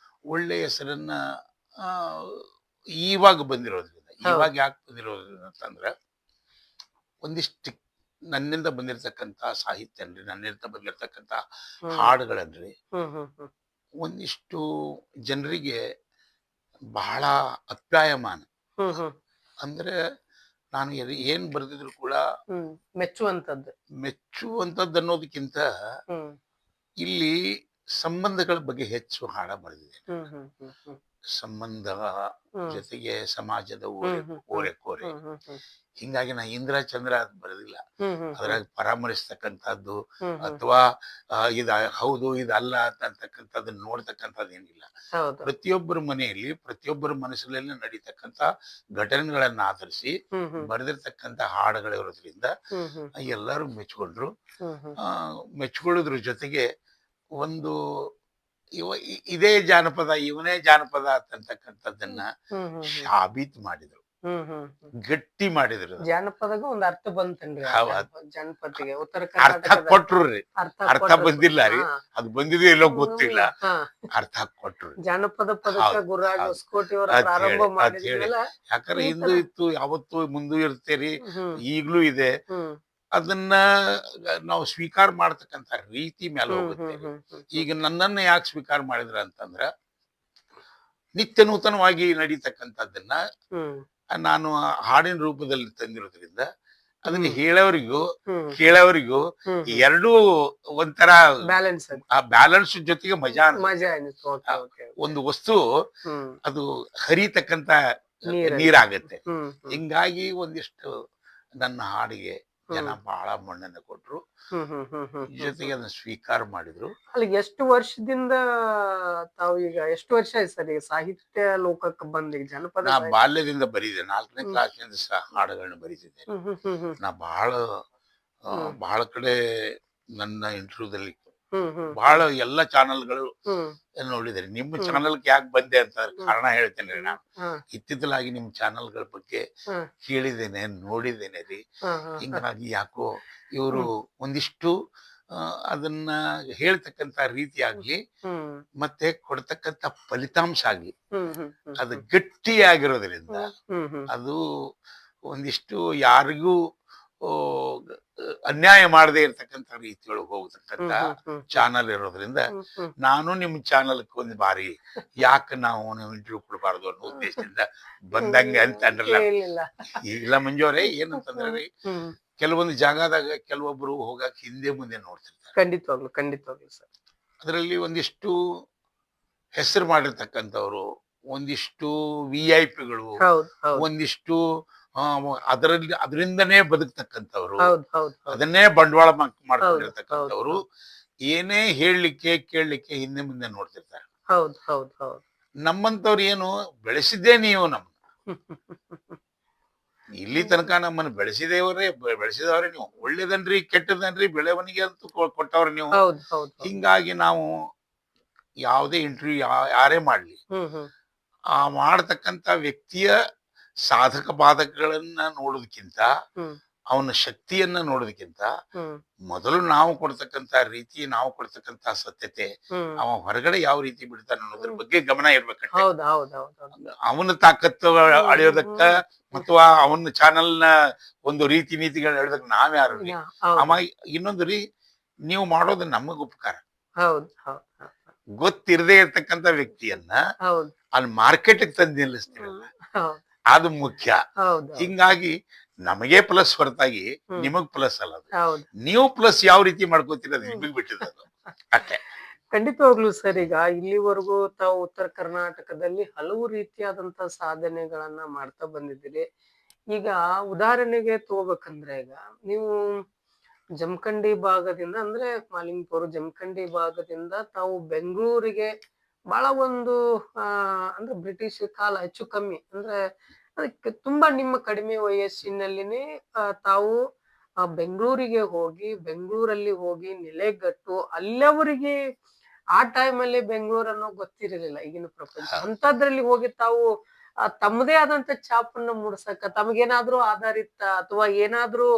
ಒಳ್ಳೆ ಹೆಸರನ್ನ ಆ ಇವಾಗ ಬಂದಿರೋದ್ರಿಂದ, ಇವಾಗ ಯಾಕೆ ಬಂದಿರೋದ್ರಿಂದ ಅಂತಂದ್ರೆ ಒಂದಿಷ್ಟು ನನ್ನಿಂದ ಬಂದಿರತಕ್ಕಂತ ಸಾಹಿತ್ಯ ಅನ್ರಿ, ನನ್ನಿಂದ ಬಂದಿರತಕ್ಕಂತ ಹ್ಮ್ ಹಾಡುಗಳನ್ರಿ ಹ್ಮ್ ಹ್ಮ್ ಹ್ಮ್ ಒಂದಿಷ್ಟು ಜನರಿಗೆ ಬಹಳ ಅಪ್ಯಾಯಮಾನ. ಹ್ಮ್ ಹ್ಮ್ ಅಂದ್ರೆ ನಾನು ಏನ್ ಬರೆದಿದ್ರು ಕೂಡ ಹ್ಮ್ ಮೆಚ್ಚುವಂತದ್ದು. ಮೆಚ್ಚುವಂಥದ್ದು ಅನ್ನೋದಕ್ಕಿಂತ ಹ್ಮ್ ಇಲ್ಲಿ ಸಂಬಂಧಗಳ ಬಗ್ಗೆ ಹೆಚ್ಚು ಹಾಡ ಬರೆದಿದೆ. ಹ್ಮ್ ಹ್ಮ್ ಹ್ಮ್ ಹ್ಮ್ ಸಂಬಂಧ ಹ್ಮ್ ಜೊತೆಗೆ ಸಮಾಜದ ಹ್ಮ್ ಹ್ಮ್ ಓರೆ ಕೋರೆ. ಹ್ಮ್ ಹ್ಮ್ ಹ್ಮ್ ಹಿಂಗಾಗಿ ನಾ ಇಂದ್ರ ಚಂದ್ರ ಅದು ಬರೆದಿಲ್ಲ. ಹ್ಮ್ ಹ್ಮ್ ಅದ್ರಾಗ ಪರಾಮರಿಸ್ತಕ್ಕಂಥದ್ದು ಹ್ಮ್ ಹ್ಮ್ ಅಥವಾ ಇದ ಹೌದು ಇದಲ್ಲ ಅಂತಕ್ಕಂಥದ್ದನ್ನ ನೋಡ್ತಕ್ಕಂಥದ್ದು ಏನಿಲ್ಲ. ಹೌದು. ಪ್ರತಿಯೊಬ್ಬರ ಮನೆಯಲ್ಲಿ ಪ್ರತಿಯೊಬ್ಬರ ಮನಸ್ಸಿನಲ್ಲಿ ನಡೀತಕ್ಕಂಥ ಘಟನೆಗಳನ್ನ ಆಧರಿಸಿ ಹ್ಮ್ ಹ್ಮ್ ಬರೆದಿರ್ತಕ್ಕಂಥ ಹಾಡುಗಳಿರೋದ್ರಿಂದ ಹ್ಮ್ ಹ್ಮ್ ಎಲ್ಲರೂ ಮೆಚ್ಕೊಂಡ್ರು. ಹ್ಮ್ ಹ್ಮ್ ಮೆಚ್ಕೊಳ್ಳೋದ್ರ ಜೊತೆಗೆ ಒಂದು ಇದೇ ಜಾನಪದ ಇವನೇ ಜಾನಪದ ಅಂತಕ್ಕಂಥದ್ದನ್ನ ಹ್ಮ್ ಹ್ಮ್ ಸಾಬೀತು ಮಾಡಿದ್ರು, ಹ್ಮ್ ಹ್ಮ್ ಹ್ಮ್ ಗಟ್ಟಿ ಮಾಡಿದ್ರು. ಜಾನಪದಗೂ ಒಂದ್ ಅರ್ಥ ಬಂತನ್ರಿ. ಜನಪದಿಗೆ ಉತ್ತರ ಅರ್ಥ ಕರ್ನಾಟಕದ ಕೊಟ್ರು ರೀ, ಅರ್ಥ ಕೊಟ್ರು. ಬಂದಿಲ್ಲ ರೀ, ಹಾ. ಅದು ಬಂದಿದೆಯೋ ಇಲ್ಲೋ ಗೊತ್ತಿಲ್ಲ, ಹಾ. ಅರ್ಥ ಕೊಟ್ರು. ಜಾನಪದ ಪದಕ ಹೌದು, ಗುರುರಾಜ ಹೌದು. ಹೊಸಕೋಟಿ ಅವರ ಅದ್ ಪ್ರಾರಂಭ ಹೇಳಿ, ಅದ್ ಮಾಡಿದ್ಮೇಲೆ ಯಾಕಂದ್ರೆ ಈ ಹಿಂದೂ ತರ. ಇತ್ತು, ಯಾವತ್ತು ಮುಂದೂ ಇರ್ತೇರಿ, ಹ್ಮ್ ಈಗ್ಲೂ ಇದೆ. ಹ್ಮ್ ಅದನ್ನ ನಾವು ಸ್ವೀಕಾರ ಮಾಡ್ತಕ್ಕಂಥ ರೀತಿ ಮೇಲೆ ಹೋಗುತ್ತೆ. ಈಗ ನನ್ನನ್ನ ಯಾಕೆ ಸ್ವೀಕಾರ ಮಾಡಿದ್ರ ಅಂತಂದ್ರ ನಿತ್ಯ ನೂತನವಾಗಿ ನಡೀತಕ್ಕಂಥದ್ದನ್ನ ನಾನು ಹಾಡಿನ ರೂಪದಲ್ಲಿ ತಂದಿರೋದ್ರಿಂದ ಅದನ್ನ ಹೇಳೋರಿಗೂ ಕೇಳೋರಿಗೂ ಎರಡೂ ಒಂಥರ ಬ್ಯಾಲೆನ್ಸ್ ಆ ಬ್ಯಾಲೆನ್ಸ್ ಜೊತೆಗೆ ಮಜಾ ಮಜಾ ಒಂದು ವಸ್ತು ಅದು ಹರಿತಕ್ಕಂತ ನೀರಾಗತ್ತೆ. ಹಿಂಗಾಗಿ ಒಂದಿಷ್ಟು ನನ್ನ ಹಾಡಿಗೆ ಜನ ಬಹಳ ಮಣ್ಣನ್ನು ಕೊಟ್ರು, ಜೊತೆಗೆ ಅದನ್ನ ಸ್ವೀಕಾರ ಮಾಡಿದ್ರು. ಅಲ್ಲಿ ಎಷ್ಟು ವರ್ಷದಿಂದ ತಾವು ಈಗ ಎಷ್ಟು ವರ್ಷ ಆಯ್ತು ಸರ್ ಈಗ ಸಾಹಿತ್ಯ ಲೋಕಕ್ಕೆ ಬಂದ ಜನಪದ? ನಾ ಬಾಲ್ಯದಿಂದ ಬರೀದೆ, 4ನೇ ಕ್ಲಾಸ್ನಿಂದ ಹಾಡುಗಳನ್ನ ಬರೀತಿದ್ದೆ. ನಾ ಬಹಳ ಕಡೆ ನನ್ನ ಇಂಟರ್ವ್ಯೂದಲ್ಲಿ ಬಹಳ ಎಲ್ಲ ಚಾನಲ್ಗಳು ನೋಡಿದ್ದೇನೆ. ನಿಮ್ಮ ಚಾನಲ್ಗೆ ಯಾಕೆ ಬಂದೆ ಅಂತ ಕಾರಣ ಹೇಳ್ತೇನೆ. ನಾನು ಇತ್ತಿತ್ತಲಾಗಿ ನಿಮ್ ಚಾನಲ್ಗಳ ಬಗ್ಗೆ ಕೇಳಿದ್ದೇನೆ, ನೋಡಿದ್ದೇನೆ ರೀ. ಹಿಂಗಾಗಿ ಯಾಕೋ ಇವರು ಒಂದಿಷ್ಟು ಅದನ್ನ ಹೇಳ್ತಕ್ಕಂತ ರೀತಿ ಆಗ್ಲಿ ಮತ್ತೆ ಕೊಡ್ತಕ್ಕಂತ ಫಲಿತಾಂಶ ಆಗ್ಲಿ ಅದು ಗಟ್ಟಿಯಾಗಿರೋದ್ರಿಂದ ಅದು ಒಂದಿಷ್ಟು ಯಾರಿಗೂ ಅನ್ಯಾಯ ಮಾಡದೇ ಇರ್ತಕ್ಕಂಥ ರೀತಿಯೊಳಗೆ ಹೋಗ್ತಕ್ಕಂತ ಚಾನಲ್ ಇರೋದ್ರಿಂದ ನಾನು ನಿಮ್ ಚಾನಲ್ಗೆ ಒಂದು ಬಾರಿ ಯಾಕೆ ನಾವು ಇಂಟರ್ವ್ಯೂ ಕೊಡಬಾರ್ದು ಅನ್ನೋ ಉದ್ದೇಶದಿಂದ ಬಂದಂಗೆ ಅಂತ ಅಂದ್ರಲ್ಲ. ಇಲ್ಲ ಮಂಜುವರೇ, ಏನಂತಂದ್ರೆ ಕೆಲವೊಂದು ಜಾಗದಾಗ ಕೆಲವೊಬ್ರು ಹೋಗಕ್ ಹಿಂದೆ ಮುಂದೆ ನೋಡ್ತಿರ್ತಾರೆ. ಖಂಡಿತವಾಗ್ಲು ಸರ್. ಅದರಲ್ಲಿ ಒಂದಿಷ್ಟು ಹೆಸರು ಮಾಡಿರ್ತಕ್ಕಂಥವ್ರು, ಒಂದಿಷ್ಟು VIP ಗಳು, ಒಂದಿಷ್ಟು ಅದರಿಂದನೇ ಬದುಕ್ತಕ್ಕಂಥವ್ರು, ಅದನ್ನೇ ಬಂಡವಾಳ ಮಾಡ್ಕೊಂಡಿರ್ತಕ್ಕಂಥವ್ರು ಏನೇ ಹೇಳಲಿಕ್ಕೆ ಕೇಳಲಿಕ್ಕೆ ಹಿಂದೆ ಮುಂದೆ ನೋಡ್ತಿರ್ತಾರೆ. ನಮ್ಮಂತವ್ರು ಏನು ಬೆಳೆಸಿದ್ದೇ ನೀವು ನಮ್ಮನ್ನ ಇಲ್ಲಿ ತನಕ ನಮ್ಮನ್ನು ಬೆಳೆಸಿದವರೇ ನೀವು. ಒಳ್ಳೇದನ್ರಿ ಕೆಟ್ಟದನ್ರಿ ಬೆಳವಣಿಗೆ ಅಂತೂ ಕೊಟ್ಟವ್ರ ನೀವು. ಹಿಂಗಾಗಿ ನಾವು ಯಾವುದೇ ಇಂಟರ್ವ್ಯೂ ಯಾರೇ ಮಾಡ್ಲಿ ಆ ಮಾಡತಕ್ಕಂತ ವ್ಯಕ್ತಿಯ ಸಾಧಕ ಬಾಧಕಗಳನ್ನ ನೋಡೋದಕ್ಕಿಂತ ಅವನ ಶಕ್ತಿಯನ್ನ ನೋಡೋದಕ್ಕಿಂತ ಮೊದಲು ನಾವು ಕೊಡ್ತಕ್ಕಂತ ರೀತಿ, ನಾವು ಕೊಡ್ತಕ್ಕಂತ ಸತ್ಯತೆ, ಅವ ಹೊರಗಡೆ ಯಾವ ರೀತಿ ಬಿಡ್ತಾನೆ ಅನ್ನೋದ್ರ ಬಗ್ಗೆ ಗಮನ ಇರ್ಬೇಕಂತ. ಅವನ ತಾಕತ್ತು ಅಳಿಯೋದಕ್ಕ ಅಥವಾ ಅವನ ಚಾನಲ್ನ ಒಂದು ರೀತಿ ನೀತಿಗಳನ್ನ ಹೇಳೋದಕ್ಕೆ ನಾವ್ಯಾರು? ಅಮ್ಮ ಇನ್ನೊಂದು ರೀ, ನೀವು ಮಾಡೋದು ನಮಗ್ ಉಪಕಾರ. ಗೊತ್ತಿರದೇ ಇರ್ತಕ್ಕಂಥ ವ್ಯಕ್ತಿಯನ್ನ ಅಲ್ಲಿ ಮಾರ್ಕೆಟ್ ತಂದು ನಿಲ್ಲಿಸ್ತಿರಲ್ಲ, ಅದು ಮುಖ್ಯ. ಹಿಂಗಾಗಿ ನಮಗೆ ಪ್ಲಸ್ ಹೊರತಾಗಿ ನಿಮಗ್ ಪ್ಲಸ್ ಅಲ್ಲ. ನೀವು ಪ್ಲಸ್ ಯಾವ ರೀತಿ ಮಾಡ್ಕೋತೀರ ಅದು ನಿಮಗ್ ಬಿಟ್ಟಿದ್ದು ಅಷ್ಟೇ. ಖಂಡಿತವಾಗ್ಲೂ ಸರ್. ಈಗ ಇಲ್ಲಿವರೆಗೂ ತಾವು ಉತ್ತರ ಕರ್ನಾಟಕದಲ್ಲಿ ಹಲವು ರೀತಿಯಾದಂತ ಸಾಧನೆಗಳನ್ನ ಮಾಡ್ತಾ ಬಂದಿದ್ದೀರಿ. ಈಗ ಉದಾಹರಣೆಗೆ ತಗೋಬೇಕಂದ್ರೆ, ಈಗ ನೀವು ಜಮಖಂಡಿ ಭಾಗದಿಂದ ಅಂದ್ರೆ ಮಾಲಿಂಗಪುರ ಜಮಖಂಡಿ ಭಾಗದಿಂದ ತಾವು ಬೆಂಗಳೂರಿಗೆ ಬಹಳ ಒಂದು ಅಂದ್ರೆ ಬ್ರಿಟಿಷ್ ಕಾಲ ಹೆಚ್ಚು ಕಮ್ಮಿ ಅಂದ್ರೆ ಅದಕ್ಕೆ ತುಂಬಾ ನಿಮ್ಮ ಕಡಿಮೆ ವಯಸ್ಸಿನಲ್ಲಿನೇ ತಾವು ಬೆಂಗಳೂರಿಗೆ ಹೋಗಿ ಬೆಂಗಳೂರಲ್ಲಿ ಹೋಗಿ ನೆಲೆಗಟ್ಟು ಅಲ್ಲವರಿಗೆ ಆ ಟೈಮಲ್ಲಿ ಬೆಂಗಳೂರನ್ನು ಗೊತ್ತಿರಲಿಲ್ಲ ಈಗಿನ ಪ್ರಪಂಚ. ಅಂತದ್ರಲ್ಲಿ ಹೋಗಿ ತಾವು ತಮ್ಮದೇ ಆದಂತ ಛಾಪನ್ನ ಮೂಡ್ಸಕ ತಮಗೇನಾದ್ರೂ ಆಧಾರಿತ ಅಥವಾ ಏನಾದ್ರೂ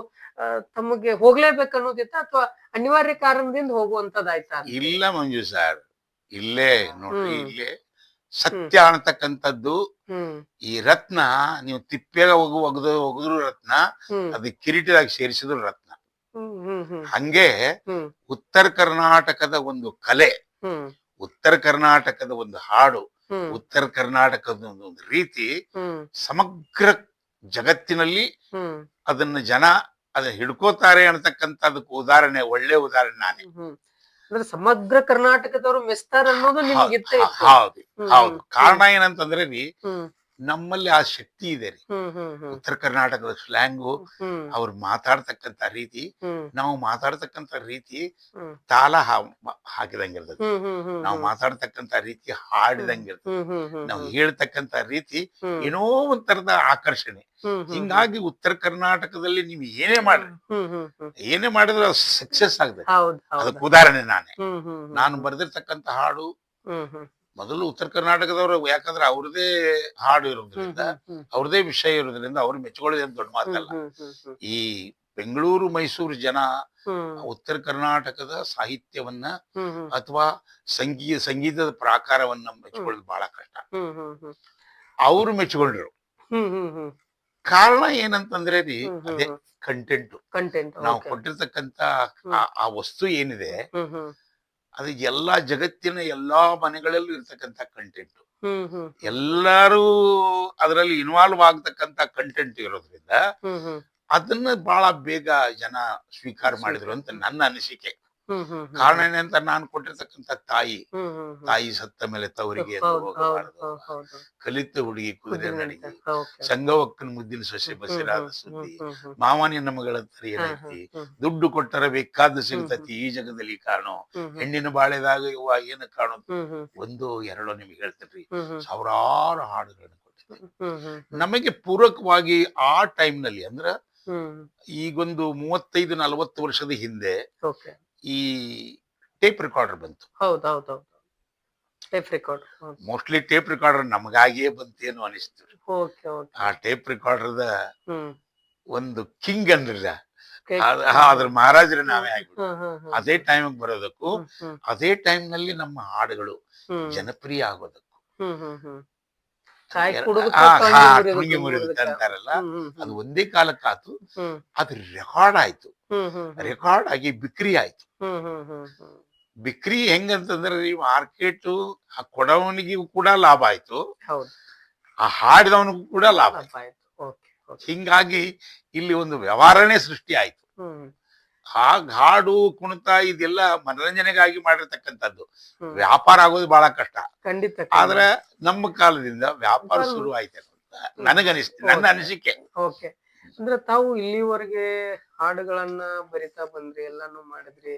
ತಮಗೆ ಹೋಗ್ಲೇಬೇಕನ್ನೋದಿತ್ತ ಅಥವಾ ಅನಿವಾರ್ಯ ಕಾರಣದಿಂದ ಹೋಗುವಂತದ್ದಾಯ್ತಾ? ಇಲ್ಲ ಮಂಜು ಸರ್, ಇಲ್ಲೇ ನೋಡ್ರಿ, ಇಲ್ಲೇ ಸತ್ಯ ಅನ್ನತಕ್ಕಂಥದ್ದು ಈ ರತ್ನ ನೀವು ತಿಪ್ಪೆಗ ಒಗದ್ರು ರತ್ನ, ಅದು ಕಿರೀಟದಾಗ ಸೇರಿಸಿದ್ರು ರತ್ನ. ಹಂಗೆ ಉತ್ತರ ಕರ್ನಾಟಕದ ಒಂದು ಕಲೆ, ಉತ್ತರ ಕರ್ನಾಟಕದ ಒಂದು ಹಾಡು, ಉತ್ತರ ಕರ್ನಾಟಕದ ಒಂದು ರೀತಿ ಸಮಗ್ರ ಜಗತ್ತಿನಲ್ಲಿ ಅದನ್ನ ಜನ ಅದನ್ನ ಹಿಡ್ಕೋತಾರೆ ಅನ್ನತಕ್ಕಂಥದಕ್ಕೆ ಉದಾಹರಣೆ, ಒಳ್ಳೆ ಉದಾಹರಣೆ ನಾನೇ. ಅಂದ್ರೆ ಸಮಗ್ರ ಕರ್ನಾಟಕದವರು ಮೆಸ್ತಾರ ಅನ್ನೋದು ನಿಮ್ಗೆ ಹೌದು ಹೌದು. ಕಾರಣ ಏನಂತಂದ್ರೆ ರೀ, ನಮ್ಮಲ್ಲಿ ಆ ಶಕ್ತಿ ಇದೆ ರೀ. ಉತ್ತರ ಕರ್ನಾಟಕದ ಸ್ಲ್ಯಾಂಗು, ಅವ್ರು ಮಾತಾಡ್ತಕ್ಕಂತ ರೀತಿ, ನಾವು ಮಾತಾಡ್ತಕ್ಕಂತ ರೀತಿ ತಾಲ ಹಾಕಿದಂಗಿರ್ತದೆ, ನಾವು ಮಾತಾಡ್ತಕ್ಕಂತ ರೀತಿ ಹಾಡಿದಂಗಿರ್ತದೆ, ನಾವು ಹೇಳ್ತಕ್ಕಂತ ರೀತಿ ಏನೋ ಒಂಥರದ ಆಕರ್ಷಣೆ. ಹಿಂಗಾಗಿ ಉತ್ತರ ಕರ್ನಾಟಕದಲ್ಲಿ ನೀವು ಏನೇ ಮಾಡಿದ್ರೆ ಸಕ್ಸಸ್ ಆಗ್ತದೆ. ಅದಕ್ಕೆ ಉದಾಹರಣೆ ನಾನು ಬರೆದಿರ್ತಕ್ಕಂತ ಹಾಡು ಮೊದಲು ಉತ್ತರ ಕರ್ನಾಟಕದವರು, ಯಾಕಂದ್ರೆ ಅವ್ರದೇ ಹಾಡು ಇರೋದ್ರಿಂದ, ಅವ್ರದೇ ವಿಷಯ ಇರೋದ್ರಿಂದ ಅವ್ರು ಮೆಚ್ಕೊಳ್ಳೋದೇನು ದೊಡ್ಡ ಮಾತಲ್ಲ. ಈ ಬೆಂಗಳೂರು ಮೈಸೂರು ಜನ ಉತ್ತರ ಕರ್ನಾಟಕದ ಸಾಹಿತ್ಯವನ್ನ ಅಥವಾ ಸಂಗೀತದ ಪ್ರಾಕಾರವನ್ನ ಮೆಚ್ಕೊಳ್ಳೋದು ಬಹಳ ಕಷ್ಟ. ಅವರು ಮೆಚ್ಕೊಂಡ್ರು. ಕಾರಣ ಏನಂತಂದ್ರೆ ರೀ, ಹ್ಮ್ ಹ್ಮ್ ಅದೇ ಹ್ಮ್ ಕಂಟೆಂಟ್. ಕಂಟೆಂಟ್. ನಾವು ಓಕೆ. ಕೊಟ್ಟಿರ್ತಕ್ಕಂತ ಹ್ಮ್ ಆ ವಸ್ತು ಏನಿದೆ, ಹ್ಮ್ ಹ್ಮ್ ಅದು ಎಲ್ಲಾ ಜಗತ್ತಿನ ಎಲ್ಲಾ ಮನೆಗಳಲ್ಲೂ ಇರ್ತಕ್ಕಂತ ಕಂಟೆಂಟ್. ಹ್ಮ್ ಹ್ಮ್ ಎಲ್ಲರೂ ಅದರಲ್ಲಿ ಇನ್ವಾಲ್ವ್ ಆಗ್ತಕ್ಕಂತ ಕಂಟೆಂಟ್ ಇರೋದ್ರಿಂದ ಹ್ಮ್ ಹ್ಮ್ ಅದನ್ನ ಬಹಳ ಬೇಗ ಜನ ಸ್ವೀಕಾರ ಮಾಡಿದ್ರು ಸ್ವೀಕಾರ. ಅಂತ ನನ್ನ ಅನಿಸಿಕೆ. ಹ್ಮ್ ಹ್ಮ್ ಹ್ಮ್ ಕಾರಣ ಏನಂತ, ನಾನು ಕೊಟ್ಟಿರ್ತಕ್ಕಂತ ತಾಯಿ, ಹ್ಮ್ ಹ್ಮ್ ಹ್ಮ್ ತಾಯಿ ಸತ್ತ ಮೇಲೆ ತವರಿಗೆ ಎಂದು ಹೌದು ಹೌದು ಹೋಗಬಾರದು, ಹೌದು. ಕಲಿತ ಹುಡುಗಿ ಕುದುರೆ ಕುದುರೆ ನಡಿಗೆ, ನಡೀತಾ. ಓಕೆ. ಸಂಗವಕ್ಕನ ಮುದ್ದಿನ ಸೊಸೆ ಹ್ಮ್ ಹ್ಮ್ ಬಸಿರಾದ ಹ್ಮ್ ಸುದ್ದಿ, ಹ್ಮ್ ಮಾವನಿನ ಮಗಳಂತರ ಹಾ ಹಾ ಏನೈತಿ, ಹ್ಮ್ ದುಡ್ಡು ಕೊಟ್ಟರೆ ಬೇಕಾದ ಹ್ಮ್ ಸಿಗ್ತತಿ ಈ ಜಗದಲ್ಲಿ ಕಾಣೋ, ಹ್ಮ್ ಹ್ಮ್ ಹೆಣ್ಣಿನ ಬಾಳೆದಾಗ ಇವ ಏನು ಕಾಣೋ. ಹ್ಮ್ ಹ್ಮ್ ಒಂದು ಎರಡೋ ನಿಮಗೆ ಹೇಳ್ತೇನ್ರಿ, ಹ್ಮ್ ಹ್ಮ್ ಸಾವಿರಾರು ಹಾಡುಗಳನ್ನು ಕೊಟ್ಟಿದೆ. ಹ್ಮ್ ಹ್ಮ್ ಹ್ಮ್ ನಮಗೆ ಪೂರಕವಾಗಿ ಆ ಟೈಮ್ ನಲ್ಲಿ, ಅಂದ್ರ ಹ್ಮ್ ಈಗೊಂದು 35-40 ವರ್ಷದ ಹಿಂದೆ ಓಕೆ. ಈ ಟೇಪ್ ರೆಕಾರ್ಡರ್ ಬಂತು. ಹೌದು ಹೌದು ಹೌದು. Tape record. Mostly tape recorder ನಮಗಾಗಿಯೇ ಬಂತೇನೋ ಅನಿಸ್ತು. ಓಕೆ ಓಕೆ. ಆ ಟೇಪ್ ರೆಕಾರ್ಡರ್ದ ಹ್ಮ್ ಒಂದು ಕಿಂಗ್ ಅಂದ್ರಲ್ಲ, ಕೇಕ್. ಅದ್ರ ಮಹಾರಾಜರ ನಾವೇ ಆಗ್ಬಿಟ್ಟು ಹ್ಮ್ ಹ್ಮ್ ಹ್ಮ್ ಅದೇ ಟೈಮ್ ಬರೋದಕ್ಕೂ, ಹ್ಮ್ ಹ್ಮ್ ಅದೇ ಟೈಮ್ ನಲ್ಲಿ ನಮ್ಮ ಹಾಡುಗಳು ಹ್ಮ್ ಜನಪ್ರಿಯ ಆಗೋದಕ್ಕೂ, ಹ್ಮ್ ಹ್ಮ್ ಹ್ಮ್ ಕಾಯಿ ಎರ- ಕುಡಿದಕ್ಕ ಆ, ತಂಗಿ ಮುರಿಯೋದು ಕುಣಿಗೆ ಮುರಿದಕ್ಕೆ ಮುರಿದಕ್ಕ. ಅಂತಾರಲ್ಲ, ಹ್ಮ್ ಹ್ಮ್ ಅದು ಹ್ಮ್ ಒಂದೇ ಕಾಲಕ್ಕಾತು. ಹ್ಮ್ ಅದು ರೆಕಾರ್ಡ್ ಆಯ್ತು. ಹ್ಮ್ ಹ್ಮ್ ಹ್ಮ್ ರೆಕಾರ್ಡ್ ಆಗಿ ಬಿಕ್ರಿ ಆಯ್ತು. ಹ್ಮ್ ಹ್ಮ್ ಹ್ಮ್ ಹ್ಮ್ ಬಿಕ್ರಿ ಹೆಂಗಂತಂದ್ರೆ ಈ ಮಾರ್ಕೆಟ್, ಆ ಕೊಡವನಿಗೂ ಕೂಡ ಲಾಭ ಆಯ್ತು, ಹೌದು. ಆ ಹಾಡಿದವನಿಗೂ ಕೂಡ ಲಾಭ ಆಯ್ತು. ಲಾಭ ಆಯ್ತು. Okay okay. ಹಿಂಗಾಗಿ ಇಲ್ಲಿ ಒಂದು ವ್ಯವಹಾರನೇ ಸೃಷ್ಟಿ ಆಯ್ತು. ಹ್ಮ್ ಹಾಡು ಕುಣಿತ ಇದೆಲ್ಲ ಮನರಂಜನೆಗಾಗಿ ಮಾಡಿರ್ತಕ್ಕಂಥದ್ದು. ಹ್ಮ್ ವ್ಯಾಪಾರ ಆಗೋದು ಬಹಳ ಕಷ್ಟ. ಖಂಡಿತ. ಆದ್ರೆ ನಮ್ಮ ಕಾಲದಿಂದ ವ್ಯಾಪಾರ ವ್ಯಾಪಾರ ಶುರು ಆಯ್ತು ಅಂತ ನನ್ನ ಓಕೆ. ಅನಿಸಿಕೆ. ಓಕೆ. ಅಂದ್ರೆ ತಾವು ಇಲ್ಲಿವರೆಗೆ ಹಾಡುಗಳನ್ನ ಬರಿತಾ ಬಂದ್ರಿ, ಎಲ್ಲಾನು ಮಾಡಿದ್ರಿ,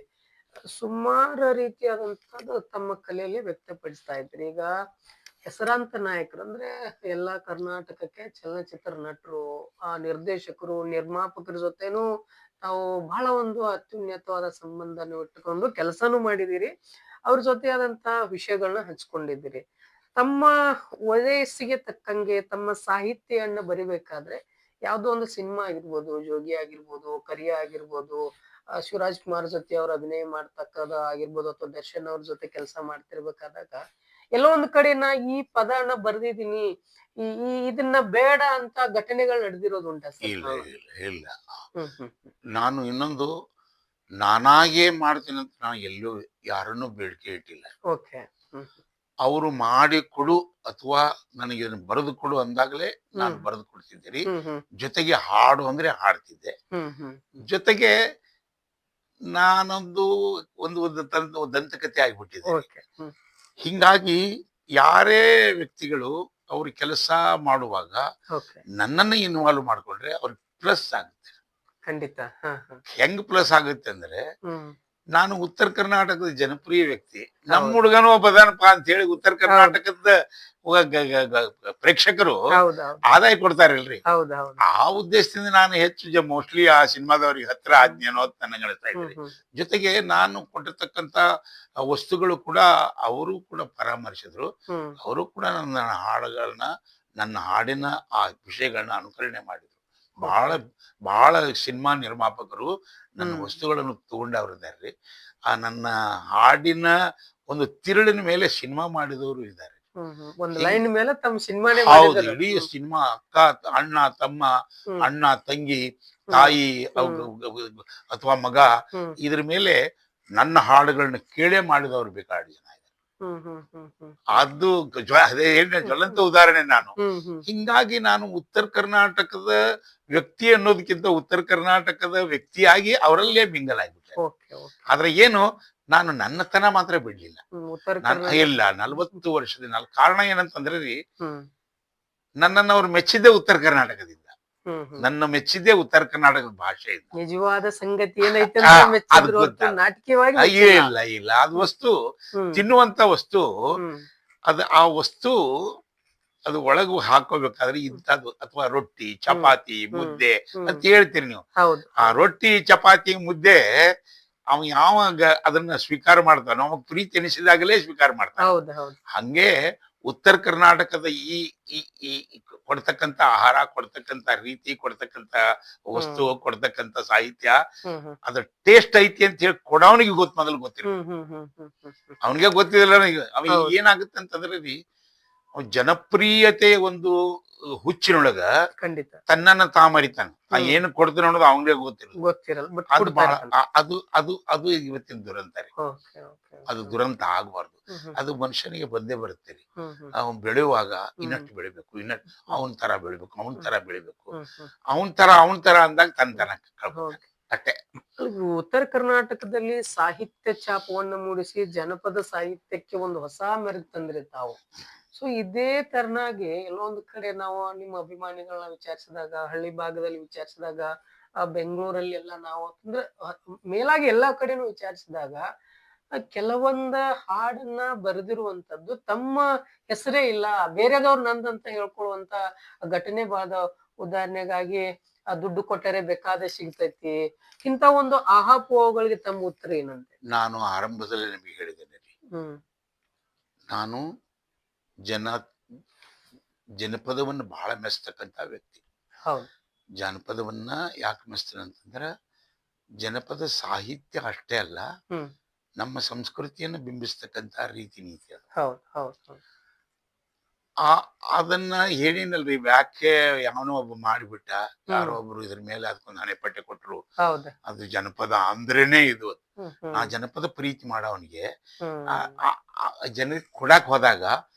ಸುಮಾರು ರೀತಿಯಾದಂತದ್ದು ತಮ್ಮ ಕಲೆಯಲ್ಲಿ ವ್ಯಕ್ತಪಡಿಸ್ತಾ ಇದ್ರಿ. ಈಗ ಹೆಸರಾಂತ ನಾಯಕರು ಅಂದ್ರೆ ಎಲ್ಲಾ ಕರ್ನಾಟಕಕ್ಕೆ ಚಲನಚಿತ್ರ ನಟರು, ಆ ನಿರ್ದೇಶಕರು, ನಿರ್ಮಾಪಕರ ಜೊತೆನೂ ತಾವು ಬಹಳ ಒಂದು ಅತ್ಯುನ್ನತವಾದ ಸಂಬಂಧನ ಇಟ್ಟುಕೊಂಡು ಕೆಲಸನೂ ಮಾಡಿದಿರಿ. ಅವ್ರ ಜೊತೆ ಆದಂತ ವಿಷಯಗಳನ್ನ ಹಂಚ್ಕೊಂಡಿದ್ದೀರಿ. ತಮ್ಮ ವಯಸ್ಸಿಗೆ ತಕ್ಕಂಗೆ ತಮ್ಮ ಸಾಹಿತ್ಯವನ್ನ ಬರಿಬೇಕಾದ್ರೆ ಯಾವ್ದೋ ಒಂದು ಸಿನಿಮಾ ಆಗಿರ್ಬೋದು, ಜೋಗಿ ಆಗಿರ್ಬೋದು, ಕರಿಯ ಆಗಿರ್ಬೋದು, ಶಿವರಾಜ್ ಕುಮಾರ್ ಜೊತೆ ಅವ್ರ ಅಭಿನಯ ಮಾಡ್ತಕ್ಕದ ಆಗಿರ್ಬೋದು, ಅಥವಾ ದರ್ಶನ್ ಅವ್ರ ಜೊತೆ ಕೆಲಸ ಮಾಡ್ತಿರ್ಬೇಕಾದಾಗ ಎಲ್ಲೋ ಒಂದ್ ಕಡೆ ನಾ ಈ ಪದನ ಬರ್ದಿದೀನಿ, ಇದನ್ನ ಬೇಡ ಅಂತ ಘಟನೆಗಳು ನಡೆದಿರೋದು ಉಂಟಾ ಸರ್? ಇಲ್ಲ ಇಲ್ಲ ಇಲ್ಲ, ಹ್ಮ್ ಹ್ಮ್ ನಾನು ಇನ್ನೊಂದು, ನಾನಾಗೇ ಮಾಡ್ತೀನಿ ಅಂತ ನಾನು ಎಲ್ಲೂ ಯಾರನ್ನೂ ಬೇಡಿಕೆ ಇಟ್ಟಿಲ್ಲ. ಓಕೆ. ಹ್ಮ್ ಅವರು ಮಾಡಿ ಕೊಡು ಅಥವಾ ನನಗೆ ಇದನ್ನ ಬರೆದು ಕೊಡು ಅಂದಾಗಲೇ ನಾನು ಹ್ಮ್ ಬರೆದು ಕೊಡ್ತಿದ್ದೆ. ಹ್ಮ್ ಹ್ಮ್ ಜೊತೆಗೆ ಹಾಡು ಅಂದ್ರೆ ಹಾಡ್ತಿದ್ದೆ. ಹ್ಮ್ ಹ್ಮ್ ಜೊತೆಗೆ ನಾನೊಂದು ಒಂದು ದಂತಕಥೆ ಆಗ್ಬಿಟ್ಟಿದೆ. ಓಕೆ. ಹ್ಮ್ ಹಿಂಗಾಗಿ ಯಾರೇ ವ್ಯಕ್ತಿಗಳು ಅವ್ರ ಕೆಲಸ ಮಾಡುವಾಗ ಓಕೆ. ನನ್ನನ್ನು ಇನ್ವಾಲ್ವ್ ಮಾಡ್ಕೊಂಡ್ರೆ ಅವ್ರಿಗೆ ಪ್ಲಸ್ ಆಗುತ್ತೆ. ಖಂಡಿತ. ಹಾ ಹಾ. ಹೆಂಗ್ ಪ್ಲಸ್ ಆಗುತ್ತೆ ಅಂದ್ರೆ, ಹ್ಮ್ ನಾನು ಉತ್ತರ ಕರ್ನಾಟಕದ ಜನಪ್ರಿಯ ವ್ಯಕ್ತಿ, ನಮ್ಮ ಹೌದು. ಹುಡುಗನೂ ಒಬ್ಬದಾನಪ್ಪ ಅಂತ ಹೇಳಿ ಉತ್ತರ ಕರ್ನಾಟಕದ ಪ್ರೇಕ್ಷಕರು ಹೌದೌದು ಆದಾಯ ಕೊಡ್ತಾರಲ್ರಿ. ಹೌದೌದು. ಆ ಉದ್ದೇಶದಿಂದ ನಾನು ಹೆಚ್ಚು ಮೋಸ್ಟ್ಲಿ ಆ ಸಿನಿಮಾದವ್ರಿಗೆ ಹತ್ರ ಆದ್ನೇನೋ ಅಂತ ನನಗೆ ಅನಿಸ್ತಾ ಹ್ಮ್ ಇದ್ರಿ. ಹ್ಮ್ ಜೊತೆಗೆ ನಾನು ಕೊಟ್ಟಿರ್ತಕ್ಕಂತ ವಸ್ತುಗಳು ಕೂಡ ಅವರು ಕೂಡ ಪರಾಮರ್ಶಿದ್ರು. ಹ್ಮ್ ಅವರು ಕೂಡ ನನ್ನ ಹಾಡುಗಳನ್ನ, ನನ್ನ ಹಾಡಿನ ಆ ವಿಷಯಗಳನ್ನ ಅನುಕರಣೆ ಮಾಡಿದ್ರು. ಬಹಳ ಬಹಳ ಸಿನಿಮಾ ನಿರ್ಮಾಪಕರು ನನ್ನ ಹ್ಮ್ ವಸ್ತುಗಳನ್ನು ತಗೊಂಡವ್ರಿದ್ದಾರೆ. ಆ ನನ್ನ ಹಾಡಿನ ಒಂದು ತಿರುಳಿನ ಮೇಲೆ ಸಿನಿಮಾ ಮಾಡಿದವರು ಇದ್ದಾರೆ. ಹ್ಮ್ ಹ್ಮ್. ಒಂದು ಲೈನ್ ಮೇಲೆ ತಮ್ಮ ಸಿನಿಮಾನೇ ಹೌದು, ಮಾಡಿದಾರೆ. ಇಡೀ ಸಿನಿಮಾ ಅಕ್ಕ, ಅಣ್ಣ, ತಮ್ಮ, ಹ್ಮ್ ಅಣ್ಣ, ತಂಗಿ, ತಾಯಿ ಅಥವಾ ಮಗ, ಹ್ಮ್ ಇದ್ರ ಮೇಲೆ ನನ್ನ ಹಾಡುಗಳನ್ನ ಕೇಳೇ ಮಾಡಿದವರು ಬೇಕಾದ ಜನ ಇದ್ದಾರೆ. ಹ್ಮ್ ಹ್ಮ್ ಹ್ಮ್ ಹ್ಮ್ ಅದು ಅದೇ ಜ್ವಲಂತ ಉದಾಹರಣೆ ನಾನು. ಹ್ಮ್ ಹ್ಮ್ ಹಿಂಗಾಗಿ ನಾನು ಉತ್ತರ ಕರ್ನಾಟಕದ ವ್ಯಕ್ತಿ ಅನ್ನೋದಕ್ಕಿಂತ ಉತ್ತರ ಕರ್ನಾಟಕದ ವ್ಯಕ್ತಿಯಾಗಿ ಅವರಲ್ಲೇ ಮಿಂಗಲ್ ಆಗ್ಬಿಟ್ಟೆ. Okay okay. ಆದ್ರೆ ಏನು, ನಾನು ನನ್ನತನ ಮಾತ್ರ ಬಿಡ್ಲಿಲ್ಲ. ಉತ್ತರ ನಾನು ಕರ್ನಾಟಕ. ಇಲ್ಲ 40 ವರ್ಷದಿಂದ ಕಾರಣ ಏನಂತಂದ್ರೆ ರೀ, ಹ್ಮ್ ನನ್ನನ್ನು ಅವ್ರು ಮೆಚ್ಚಿದ್ದೆ ಉತ್ತರ ಕರ್ನಾಟಕದಿಂದ, ಹ್ಮ್ ಹ್ಮ್. ನನ್ನ ಮೆಚ್ಚಿದ್ದೆ ಉತ್ತರ ಕರ್ನಾಟಕದ ಭಾಷೆಯಿಂದ. ನಿಜವಾದ ಸಂಗತಿ ಏನೈತೆ ಆ, ಅಂತ ಮೆಚ್ಚಿದ್ರು ಅದು ಹೊರ್ತು ಗೊತ್ತಲ್ಲ. ನಾಟಕೀಯವಾಗಿ ಅಯ್ಯೋ ಮೆಚ್ಚಿಲ್ಲ. ಇಲ್ಲ ಇಲ್ಲ, ಅದು ವಸ್ತು, ಹ್ಮ್ ತಿನ್ನುವಂತ ವಸ್ತು. ಹ್ಮ್ ಅದು ಆ ವಸ್ತು ಅದು ಒಳಗು ಹಾಕೋಬೇಕಾದ್ರೆ ಇಂಥದ್ದು, ಅಥವಾ ರೊಟ್ಟಿ, ಚಪಾತಿ, ಮುದ್ದೆ ಹ್ಮ್. ಅಂತ ಹೇಳ್ತೀರಿ ನೀವು. ಹೌದು. ಆ ರೊಟ್ಟಿ, ಚಪಾತಿ, ಮುದ್ದೆ ಅವ ಯಾವಾಗ ಅದನ್ನ ಸ್ವೀಕಾರ ಮಾಡ್ತಾನೋ ಅವಾಗ ಪ್ರೀತಿ ಎನಿಸಿದಾಗಲೇ ಸ್ವೀಕಾರ ಮಾಡ್ತಾನ. ಹೌದು ಹೌದು. ಹಂಗೆ ಉತ್ತರ ಕರ್ನಾಟಕದ ಈ ಈ ಈ ಕೊಡ್ತಕ್ಕಂತ ಆಹಾರ, ಕೊಡ್ತಕ್ಕಂತ ರೀತಿ, ಕೊಡ್ತಕ್ಕಂತ ವಸ್ತು, ಕೊಡ್ತಕ್ಕಂತ ಸಾಹಿತ್ಯ, ಹ್ಮ್ ಹ್ಮ್ ಅದ್ರ ಟೇಸ್ಟ್ ಐತಿ ಅಂತ ಹೇಳಿ ಕೊಡವನಿಗೆ ಮೊದಲು ಗೊತ್ತಿರ. ಹ್ಮ್ ಹ್ಮ್ ಹ್ಮ್ ಹ್ಮ್ ಹ್ಮ್ ಹ್ಮ್. ಅವನಿಗೆ ಗೊತ್ತಿಲ್ಲ. ಅವ ಹೌದು. ಏನಾಗುತ್ತೆ ಅಂತಂದ್ರೆ ರೀ, ಜನಪ್ರಿಯತೆ ಒಂದು ಹುಚ್ಚಿನೊಳಗ ಖಂಡಿತ ತನ್ನನ್ನ ತಾ ಮರಿತಾನ. ಹ್ಮ್. ಏನು ಕೊಡ್ತಾನೆ ಅನ್ನೋದು ಅವನಿಗೆ ಗೊತ್ತಿಲ್ಲ. ಗೊತ್ತಿರಲ್ಲ ಬಟ್ ಅದು ಬಹಳ ಕೊಡ್ತಾರೆ. ಅದು ಇವತ್ತಿನ ದುರಂತ ರೀ. ಓಕೆ ಓಕೆ ಅದು ದುರಂತ ಆಗ್ಬಾರ್ದು. ಅದು ಮನುಷ್ಯನಿಗೆ ಬಂದೇ ಬರುತ್ತೆ ರೀ. ಹ್ಮ್ ಹ್ಮ್ ಅವನ್ ಬೆಳೆಯುವಾಗ ಹ್ಮ್. ಇನ್ನಷ್ಟು ಬೆಳಿಬೇಕು, ಇನ್ನಷ್ಟು ಅವನ್ ತರ ಬೆಳಿಬೇಕು, ಅವನ್ ತರ ಬೆಳಿಬೇಕು, ಹ್ಮ್ ಹ್ಮ್ ಅವನ್ ತರ ಅಂದಾಗ ತನ್ನ ಕಳ್ಕೊತಾನೆ ಓಕೆ. ಅಷ್ಟೇ. ಉತ್ತರ ಕರ್ನಾಟಕದಲ್ಲಿ ಸಾಹಿತ್ಯ ಛಾಪವನ್ನು ಮೂಡಿಸಿ ಜನಪದ ಸಾಹಿತ್ಯಕ್ಕೆ ಒಂದು ಹೊಸ ಮೆರುಗು ತಂದ್ರಿ ತಾವು. ಸೊ ಇದೇ ತರನಾಗಿ ಎಲ್ಲೋ ಒಂದು ಕಡೆ ನಾವು ನಿಮ್ಮ ಅಭಿಮಾನಿಗಳನ್ನ ವಿಚಾರಿಸಿದಾಗ, ಹಳ್ಳಿ ಭಾಗದಲ್ಲಿ ವಿಚಾರಿಸಿದಾಗ, ಬೆಂಗಳೂರಲ್ಲಿ ಎಲ್ಲ ನಾವು ಅಂದ್ರೆ ಮೇಲಾಗಿ ಎಲ್ಲಾ ಕಡೆನೂ ವಿಚಾರಿಸಿದಾಗ ಕೆಲವೊಂದ ಹಾಡನ್ನ ಬರೆದಿರುವಂತದ್ದು ತಮ್ಮ ಹೆಸರೇ ಇಲ್ಲ, ಬೇರೆದವ್ರು ನಂದಂತ ಹೇಳ್ಕೊಳ್ಳುವಂತ ಘಟನೆ ಬಾದ. ಉದಾಹರಣೆಗಾಗಿ ದುಡ್ಡು ಕೊಟ್ಟರೆ ಬೇಕಾದ ಸಿಗ್ತೈತಿ, ಇಂತ ಒಂದು ಆಹಾಪೋಹಗಳಿಗೆ ತಮ್ಮ ಉತ್ತರ ಏನಂತೆ? ನಾನು ಆರಂಭದಲ್ಲಿ ನಿಮಗೆ ಹೇಳಿದ್ದೇನೆ ರೀ. ಹ್ಮ್ ನಾನು ಜನಪದವನ್ನು ಬಹಳ ಮೆಚ್ಚತಕ್ಕಂತ ವ್ಯಕ್ತಿ. ಹೌದು ಜಾನಪದವನ್ನ ಯಾಕೆ ಮೆಚ್ತೇನೆ ಅಂತಂದ್ರ ಜನಪದ ಸಾಹಿತ್ಯ ಅಷ್ಟೇ ಅಲ್ಲ, ಹ್ಮ್ ನಮ್ಮ ಸಂಸ್ಕೃತಿಯನ್ನು ಬಿಂಬಿಸ್ತಕ್ಕಂತ ರೀತಿ ನೀತಿ ಅದು. ಹೌದು ಹೌದು ಹೌದು ಅದನ್ನ ಹೇಳಿನಲ್ರಿ, ವ್ಯಾಖ್ಯೆ ಯಾವನೋ ಒಬ್ಬ ಮಾಡಿಬಿಟ್ಟ, ಯಾರೋ ಒಬ್ರು ಇದ್ರ ಮೇಲೆ ಅದಕ್ಕೊಂದು ಹಣೆಪಟ್ಟೆ ಕೊಟ್ರು, ಹೌದು ಅದು ಜನಪದ ಅಂದ್ರೇನೆ ಇದು. ಹ್ಮ್ ಹ್ಮ್ ಆ ಜನಪದ ಪ್ರೀತಿ ಮಾಡೋವನಿಗೆ ಹ್ಮ್ ಜನರಿಗೆ ಕೊಡಾಕ್ ಹೋದಾಗ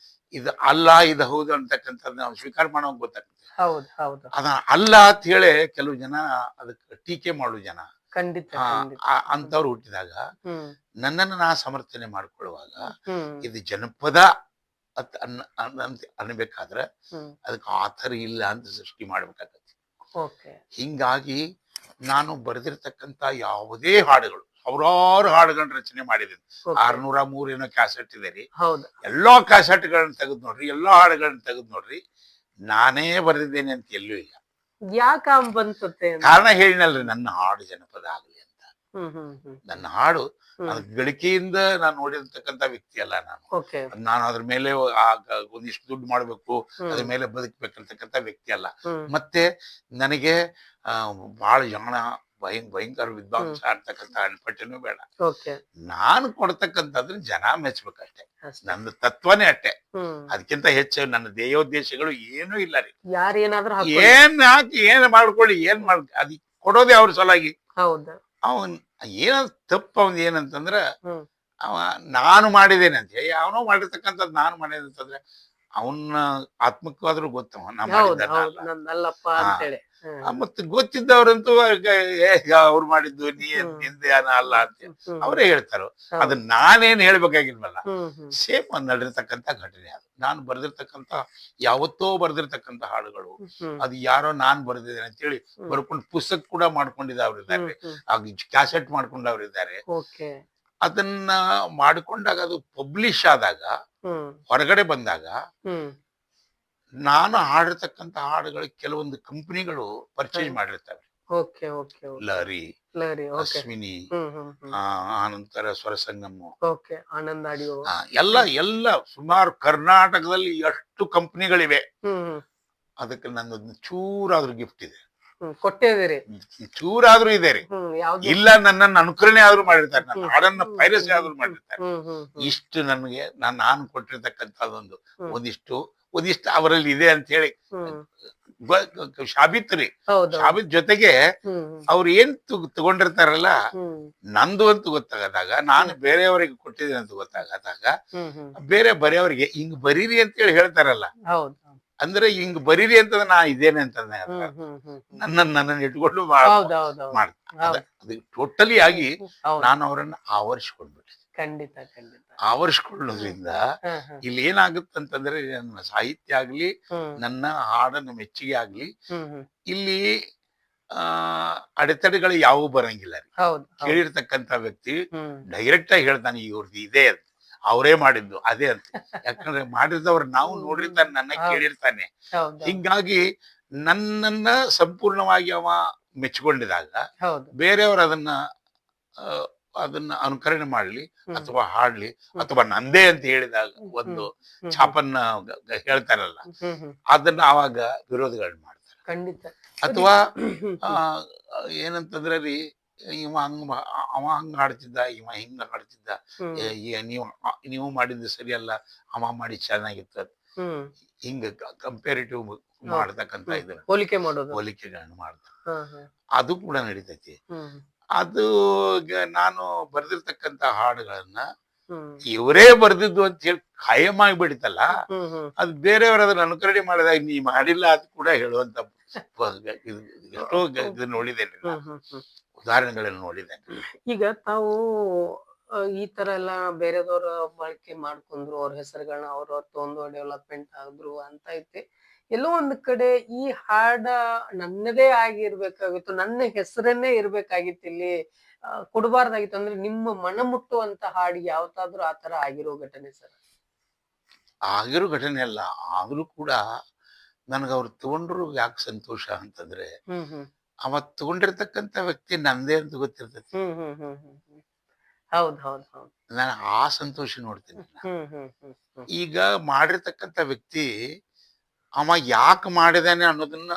ಇದು ಅಲ್ಲ ಇದು ಹೌದು ಅಂತಕ್ಕಂಥದ್ದು ನಾವು ಸ್ವೀಕಾರ ಮಾಡೋವಾಗ ಗೊತ್ತಾಗ್ತದೆ. ಹೌದು ಹೌದು ಅದ ಅಲ್ಲ ಅಂತ ಹೇಳಿ ಕೆಲವು ಜನ ಅದಕ್ಕೆ ಟೀಕೆ ಮಾಡೋ ಜನ ಖಂಡಿತ ಖಂಡಿತ ಅಂತವ್ರು ಹುಟ್ಟಿದಾಗ ಹ್ಮ್ ನನ್ನನ್ನು ನಾ ಸಮರ್ಥನೆ ಮಾಡ್ಕೊಳ್ಳುವಾಗ ಹ್ಮ್ ಇದು ಜನಪದ ಅನ್ಬೇಕಾದ್ರೆ ಹ್ಮ್ ಅದಕ್ಕೆ ಆಥರ್ ಇಲ್ಲ ಅಂತ ಸೃಷ್ಟಿ ಮಾಡ್ಬೇಕಾಗತ್ತೆ. ಓಕೆ ಹಿಂಗಾಗಿ ನಾನು ಬರೆದಿರ್ತಕ್ಕಂಥ ಯಾವುದೇ ಹಾಡುಗಳು, ಸಾವಿರಾರು ಹಾಡುಗಳನ್ನ ರಚನೆ ಮಾಡಿದ್ದೀನಿ. 603 ಏನೋ ಕ್ಯಾಸೆಟ್ ಇದೆ ರೀ. ಹೌದು ಎಲ್ಲಾ ಕ್ಯಾಸೆಟ್ಗಳನ್ನ ತೆಗೆದು ನೋಡ್ರಿ, ಎಲ್ಲಾ ಹಾಡುಗಳನ್ನ ತೆಗೆದು ನೋಡ್ರಿ, ನಾನೇ ಬರೆದಿದ್ದೇನೆ ಅಂತ ಎಲ್ಲೂ ಇಲ್ಲ. ಯಾಕ ಬಂತತೆ? ಕಾರಣ ಹೇಳಿನಲ್ರಿ, ನನ್ನ ಹಾಡು ಜನಪದ ಆಗಲಿ ಅಂತ. ಹ್ಮ್ ಹ್ಮ್ ಹ್ಮ್ ನನ್ನ ಹಾಡು ಹ್ಮ್ ಅದ್ ಗಳಿಕೆಯಿಂದ ನಾನು ನೋಡಿರ್ತಕ್ಕಂಥ ವ್ಯಕ್ತಿ ಅಲ್ಲ ನಾನು. ಓಕೆ ನಾನು ಅದ್ರ ಮೇಲೆ ಒಂದಿಷ್ಟು ದುಡ್ಡು ಮಾಡ್ಬೇಕು, ಅದ್ರ ಮೇಲೆ ಬದುಕ್ಬೇಕಂತಕ್ಕಂಥ ವ್ಯಕ್ತಿ ಅಲ್ಲ. ಹ್ಮ್ ಮತ್ತೆ ನನಗೆ ಬಹಳ ಜನ ಭಯಂಕರ ವಿದ್ವಾಂಸ ಅಂತಕ್ಕಂಥ ಅನ್ಪಟ್ಟೆನೂ ಬೇಡ. ಓಕೆ ನಾನು ಕೊಡ್ತಕ್ಕಂಥದ್ರ ಜನ ಮೆಚ್ಬೇಕಷ್ಟೇ. ಅಷ್ಟೇ. ನನ್ನ ತತ್ವನೇ ಅಷ್ಟೇ. ಹ್ಮ್ ಅದಕ್ಕಿಂತ ಹೆಚ್ಚು ನನ್ನ ಧ್ಯೇಯೋದ್ದೇಶಗಳು ಏನೂ ಇಲ್ಲ ರೀ. ಯಾರೇನಾದ್ರೂ ಏನ್ ಹಾಕಿ ಏನ್ ಮಾಡ್ಕೊಳ್ಳಿ, ಏನ್ ಮಾಡ್ ಅದ್ ಕೊಡೋದೇ ಅವ್ರ ಸಲುವಾಗಿ. ಹೌದಾ ಅವನ್ ಏನ ತಪ್ಪು ಅವನ್ ಏನಂತಂದ್ರ ಹ್ಮ್ ಅವ ನಾನು ಮಾಡಿದ್ದೇನೆ ಅಂತ ಹೇಳಿ ಅವನೋ ಮಾಡಿರ್ತಕ್ಕಂಥದ್ದು ನಾನು ಮಾಡಿದೆ ಅಂತಂದ್ರೆ ಅವನ್ನ ಆತ್ಮಕ್ಕವಾದ್ರೂ ಗೊತ್ತವ ನಾ ಹೌದು ಮಾಡಿದ್ದಲ್ಲ ಹೌದು ಅಲ್ಲ. ನಂದಲ್ಲಪ್ಪ ಹಾ. ಅಂತೇಳಿ ಮತ್ತೆ ಗೊತ್ತಿದ್ದವ್ರಂತೂ ಅವ್ರು ಮಾಡಿದ್ದು ನಿಂದೆ ಅಲ್ಲ ಅಂತ ಅವರೇ ಹೇಳ್ತಾರೋ. ಅದನ್ನ ನಾನೇನ್ ಹೇಳ್ಬೇಕಾಗಿಲ್ವಲ್ಲ. ಸೇಮ್ ನಡೆದಿರ್ತಕ್ಕಂಥ ಘಟನೆ ಅದು. ನಾನು ಬರೆದಿರ್ತಕ್ಕಂಥ ಯಾವತ್ತೋ ಬರೆದಿರ್ತಕ್ಕಂಥ ಹಾಡುಗಳು, ಅದು ಯಾರೋ ನಾನ್ ಬರೆದಿದ್ದೇನೆ ಅಂತೇಳಿ ಬರ್ಕೊಂಡು ಪುಸ್ತಕ ಕೂಡ ಮಾಡ್ಕೊಂಡಿದ್ದವ್ರು ಇದ್ದಾರೆ, ಕ್ಯಾಸೆಟ್ ಮಾಡ್ಕೊಂಡವ್ರು ಇದ್ದಾರೆ. ಅದನ್ನ ಮಾಡಿಕೊಂಡಾಗ ಅದು ಪಬ್ಲಿಷ್ ಆದಾಗ, ಹೊರಗಡೆ ಬಂದಾಗ, ನಾನು ಹಾಡಿರ್ತಕ್ಕಂಥ ಹಾಡುಗಳು ಕೆಲವೊಂದು ಕಂಪನಿಗಳು ಪರ್ಚೇಸ್ ಮಾಡಿರ್ತವೆ. ಲಹರಿ, ಅಶ್ವಿನಿ, ಆನಂತರ ಸ್ವರಸಂಗಮ, ಆನಂದ್ ಆಡಿಯೋ, ಎಲ್ಲ ಸುಮಾರು ಕರ್ನಾಟಕದಲ್ಲಿ ಎಷ್ಟು ಕಂಪನಿಗಳಿವೆ. ಅದಕ್ಕೆ ನನ್ನೊಂದು ಚೂರಾದ್ರೂ ಗಿಫ್ಟ್ ಇದೆ, ಕೊಟ್ಟಿದ್ದೀರಿ, ಚೂರಾದ್ರೂ ಇದೆ ರೀ. ಇಲ್ಲ ನನ್ನನ್ನು ಅನುಕರಣೆ ಆದ್ರೂ ಮಾಡಿರ್ತಾರೆ, ನನ್ನ ಹಾಡನ್ನ ಪೈರಸಿ ಆದ್ರೂ ಮಾಡಿರ್ತಾರೆ. ಇಷ್ಟು ನನಗೆ ನಾನು ಕೊಟ್ಟಿರ್ತಕ್ಕಂಥದ್ದೊಂದು ಒಂದಿಷ್ಟು ಅವರಲ್ಲಿ ಇದೆ ಅಂತ ಹೇಳಿ ಶಾಬಿತ್ ರೀ. ಶಾಬಿತ್ ಜೊತೆಗೆ ಅವ್ರು ಏನ್ ತಗೊಂಡಿರ್ತಾರಲ್ಲ, ನಂದು ಅಂತ ಗೊತ್ತಾಗದಾಗ, ನಾನು ಬೇರೆಯವರಿಗೆ ಕೊಟ್ಟಿದ್ದೀನಿ ಅಂತ ಗೊತ್ತಾಗದಾಗ, ಬೇರೆ ಬರೆಯವರಿಗೆ ಹಿಂಗ್ ಬರೀರಿ ಅಂತ ಹೇಳಿ ಹೇಳ್ತಾರಲ್ಲ, ಅಂದ್ರೆ ಹಿಂಗ್ ಬರೀರಿ ಅಂತ ನಾ ಇದೇನೆ ಅಂತ ನನ್ನನ್ನು ಇಟ್ಕೊಂಡು ಮಾಡ್ತಾರೆ. ಅದು ಟೋಟಲಿ ಆಗಿ ನಾನು ಅವರನ್ನ ಆವರಿಸ್ಕೊಂಡ್ಬಿಟ್ಟೆ. ಖಂಡಿತ ಖಂಡಿತ ಆವರಿಸ್ಕೊಳ್ಳೋದ್ರಿಂದ ಇಲ್ಲಿ ಏನಾಗುತ್ತಂತಂದ್ರೆ, ನನ್ನ ಸಾಹಿತ್ಯ ಆಗ್ಲಿ, ನನ್ನ ಹಾಡನ್ನು ಮೆಚ್ಚುಗೆ ಆಗ್ಲಿ, ಇಲ್ಲಿ ಅಡೆತಡೆಗಳು ಯಾವುವು ಬರಂಗಿಲ್ಲ ರೀ. ಕೇಳಿರ್ತಕ್ಕಂಥ ವ್ಯಕ್ತಿ ಡೈರೆಕ್ಟ್ ಆಗಿ ಹೇಳ್ತಾನೆ, ಇವ್ರದ್ದು ಇದೆ ಅಂತ, ಅವರೇ ಮಾಡಿದ್ದು ಅದೇ ಅಂತ. ಯಾಕಂದ್ರೆ ಮಾಡಿದವ್ರು ನಾವು ನೋಡಿರ್ತಾನೆ, ನನ್ನ ಕೇಳಿರ್ತಾನೆ. ಹಿಂಗಾಗಿ ನನ್ನನ್ನ ಸಂಪೂರ್ಣವಾಗಿ ಅವ ಮೆಚ್ಕೊಂಡಿದಾಗ ಬೇರೆಯವರು ಅದನ್ನ ಅನುಕರಣೆ ಮಾಡ್ಲಿ ಅಥವಾ ಹಾಡ್ಲಿ ಅಥವಾ ನಂದೇ ಅಂತ ಹೇಳಿದಾಗ ಒಂದು ಛಾಪನ್ನ ಹೇಳ್ತಾರಲ್ಲ, ಅದನ್ನ ಅವಾಗ ವಿರೋಧಿಗಳನ್ನ ಮಾಡ್ತಾರೆ. ಖಂಡಿತ. ಅಥವಾ ಏನಂತಂದ್ರೆ ರೀ, ಅವ ಹಂಗ ಹಾಡ್ತಿದ್ದ, ಇವ ಹಿಂಗ ಹಾಡ್ತಿದ್ದ, ನೀವು ಮಾಡಿದ್ದು ಸರಿಯಲ್ಲ, ಅವ ಮಾಡಿ ಚೆನ್ನಾಗಿತ್ತ, ಹ್ಮ್ ಹಿಂಗ ಕಂಪೇರಿಟಿವ್ ಮಾಡ್ತಕ್ಕಂತ ಹ್ಮ್. ಇದನ್ನ ಹೋಲಿಕೆ ಮಾಡೋದು. ಹೋಲಿಕೆಗಳನ್ನ ಮಾಡ್ತಾರೆ. ಹಾ ಹಾ ಅದು ಕೂಡ ನಡೀತೈತಿ. ಹ್ಮ್ ಅದು ನಾನು ಬರೆದಿರ್ತಕ್ಕಂತ ಹಾಡುಗಳನ್ನ ಹ್ಮ್ ಇವರೇ ಬರ್ದಿದ್ದು ಅಂತ ಹೇಳಿ ಖಾಯಂ ಆಗಿಬಿಡ್ತಲ್ಲ, ಹ್ಮ್ ಹ್ಮ್ ಅದು ಬೇರೆಯವರು ಅದನ್ನ ಅನುಕರಣೆ ಮಾಡಿದಾಗ ನೀ ಮಾಡಿಲ್ಲ ಅದು ಕೂಡ ಹೇಳುವಂತ ಎಷ್ಟೋ ಇದು ನೋಡಿದ್ದೇನೆ ಹ್ಮ್ ನಾನು, ಹ್ಮ್ ಹ್ಮ್ ಉದಾಹರಣೆಗಳನ್ನು ನೋಡಿದ್ದೇನೆ. ಈಗ ತಾವು ಈ ತರ ಎಲ್ಲ ಬೇರೆದವ್ರ ಬಳಕೆ ಮಾಡ್ಕೊಂಡ್ರು, ಅವ್ರ ಹೆಸರುಗಳನ್ನ ಅವ್ರವ್ರ ತಗೊಂಡು ಡೆವಲಪ್ಮೆಂಟ್ ಆದ್ರು ಅಂತ ಐತಿ. ಎಲ್ಲೋ ಒಂದ್ ಕಡೆ ಈ ಹಾಡ ನನ್ನದೇ ಆಗಿರ್ಬೇಕಾಗಿತ್ತು, ನನ್ನ ಹೆಸರನ್ನೇ ಇರ್ಬೇಕಾಗಿತ್ತು ಇಲ್ಲಿ, ಕೊಡಬಾರ್ದಾಗಿತ್ತು ಅಂದ್ರೆ ನಿಮ್ಮ ಮನ ಮುಟ್ಟುವಂತ ಹಾಡು ಯಾವತ್ತಾದ್ರೂ ಆತರ ಆಗಿರೋ ಘಟನೆ ಸರ್? ಆಗಿರೋ ಘಟನೆ ಅಲ್ಲ, ಆದ್ರೂ ಕೂಡ ನನಗೆ ಅವ್ರು ತಗೊಂಡ್ರು ಯಾಕೆ ಸಂತೋಷ ಅಂತಂದ್ರೆ, ಹ್ಮ್ ಹ್ಮ್ ಅವ ತಗೊಂಡಿರ್ತಕ್ಕಂಥ ವ್ಯಕ್ತಿ ನಂದೇ ಅಂತ ಗೊತ್ತಿರ್ತೈತಿ. ಹ್ಮ್ ಹ್ಮ್ ಹ್ಮ್ ಹ್ಮ್ ಹ್ಮ್ ಹೌದ್ ಹೌದ್ ಹೌದ್. ನಾನು ಆ ಸಂತೋಷ ನೋಡ್ತೀನಿ ನಾನು. ಹ್ಮ್ ಹ್ಮ್ ಹ್ಮ್ ಹ್ಮ್ ಈಗ ಮಾಡಿರ್ತಕ್ಕಂಥ ವ್ಯಕ್ತಿ ಅವ ಯಾಕೆ ಮಾಡಿದಾನೆ ಅನ್ನೋದನ್ನ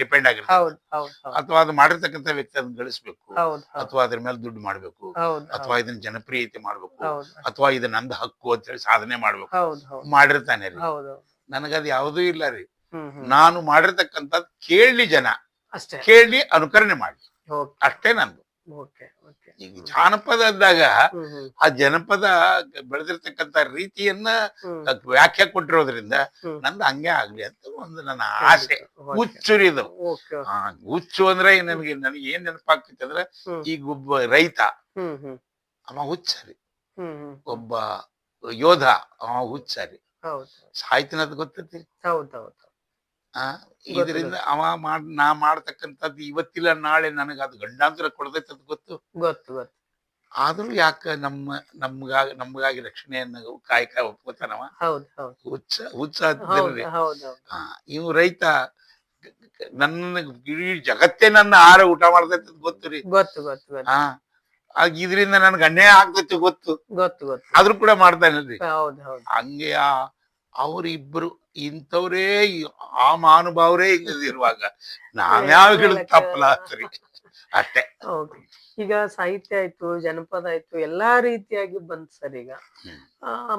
ಡಿಪೆಂಡ್ ಆಗಿರ್ತದೆ. ಹೌದ್ ಹೌದ್ ಹೌದ್ ಅಥವಾ ಅದು ಮಾಡಿರ್ತಕ್ಕಂಥ ವ್ಯಕ್ತಿ ಅದನ್ನ ಗಳಿಸ್ಬೇಕು, ಹೌದ್ ಹೌದ್ ಅಥವಾ ಅದ್ರ ಮೇಲೆ ದುಡ್ಡು ಮಾಡ್ಬೇಕು, ಹೌದ್ ಅಥವಾ ಇದನ್ನ ಜನಪ್ರಿಯತೆ ಮಾಡ್ಬೇಕು, ಹೌದ್ ಅಥವಾ ಇದು ನಂದು ಹಕ್ಕು ಅಂತ ಹೇಳಿ ಸಾಧನೆ ಮಾಡ್ಬೇಕು. ಹೌದ್ ಹೌದ್ ಮಾಡಿರ್ತಾನೆ ರೀ. ಹೌದ್ ಹೌದ್. ನನಗದು ಯಾವುದೂ ಇಲ್ಲ ರೀ. ಹ್ಮ್ ಹ್ಮ್ ನಾನು ಮಾಡಿರ್ತಕ್ಕಂಥದ್ದು ಕೇಳಲಿ ಜನ, ಅಷ್ಟೇ. ಕೇಳಿ ಅನುಕರಣೆ ಮಾಡಿ, ಓಕೆ ಅಷ್ಟೇ ನಂದು. Okay okay. ಈಗ ಜಾನಪದ ಅಂದಾಗ ಹ್ಮ್ ಹ್ಮ್ ಆ ಜನಪದ ಬೆಳೆದಿರ್ತಕ್ಕಂಥ ರೀತಿಯನ್ನ ಹ್ಮ್ ವ್ಯಾಖ್ಯೆ ಕೊಟ್ಟಿರೋದ್ರಿಂದ ಹ್ಮ್. ನಂದು ಹಂಗೆ ಆಗ್ಲಿ ಅಂತ ಒಂದು ನನ್ನ ಆಸೆ. ಹುಚ್ಚು ರೀ ಇದು. ಓಕೆ. ಆ ಹುಚ್ಚು ಅಂದ್ರೆ ನನಗೆ ಏನ್ ನೆನಪಾಗ್ತೈತೆ ಅಂದ್ರೆ, ಹ್ಮ್ ಈಗ ಒಬ್ಬ ರೈತ ಹ್ಮ್ ಹ್ಮ್ ಅವ ಹುಚ್ಚರಿ, ಹ್ಮ್ ಹ್ಮ್ ಒಬ್ಬ ಯೋಧ ಅವ ಹುಚ್ಚರಿ, ಹೌದ್ ಸಾಯ್ತಿನದ್ ಗೊತ್ತೈತಿ. ಹೌದ್ ಹೌದ್. ಆ ಗೊತ್ತು, ಇದರಿಂದ ನಾ ಮಾಡ್ತಕ್ಕಂಥದ್ದು ಇವತ್ತಿಲ್ಲ ನಾಳೆ ನನಗೆ ಅದು ಗಂಡಾಂತರ ಕೊಡ್ತೈತೆ ಅಂತ ಗೊತ್ತು. ಗೊತ್ತು ಗೊತ್ತು. ಆದ್ರೂ ಯಾಕ ನಮ್ಗಾಗಿ ರಕ್ಷಣೆಯನ್ನು ಕಾಯಕ ಒಪ್ಕೋತಾನವ. ಹೌದ್ ಹೌದ್ ಹುಚ್ಚ ಹೌದ್ ಹತ್ತಿರಲಿ. ಹೌದ್ ಹೌದ್. ಇವ್ ರೈತ ನನ್ನ ಇಡೀ ಜಗತ್ತೇ ನನ್ನ ಆಹಾರ ಊಟ ಮಾಡ್ತೈತೆ ಅಂತ ಗೊತ್ತು ರೀ. ಗೊತ್ತು ಗೊತ್ತು ಗೊತ್ತು ಆಗ ಇದರಿಂದ ನನ್ಗೆ ಅನ್ಯಾಯ ಆಗ್ತೈತಿ ಗೊತ್ತು, ಗೊತ್ತು ಗೊತ್ತು. ಆದ್ರೂ ಕೂಡ ಮಾಡ್ತಾನಲ್ರಿ. ಹೌದ್ ಹೌದ್. ಹಂಗೆ ಅವ್ರಿಬ್ರು ಇಂಥವ್ರೇ ಆ ಮಹಾನುಭಾವರೇ ಇರುವಾಗ ನಾವ್ಯಾವ ಗಿಡದ ತಪ್ಪಲ ಹತ್ರಿ ಅಷ್ಟೇ. ಓಕೆ. ಈಗ ಸಾಹಿತ್ಯ ಆಯ್ತು, ಜನಪದ ಆಯ್ತು, ಎಲ್ಲಾ ರೀತಿಯಾಗಿ ಬಂತ್ ಸರ್ ಈಗ.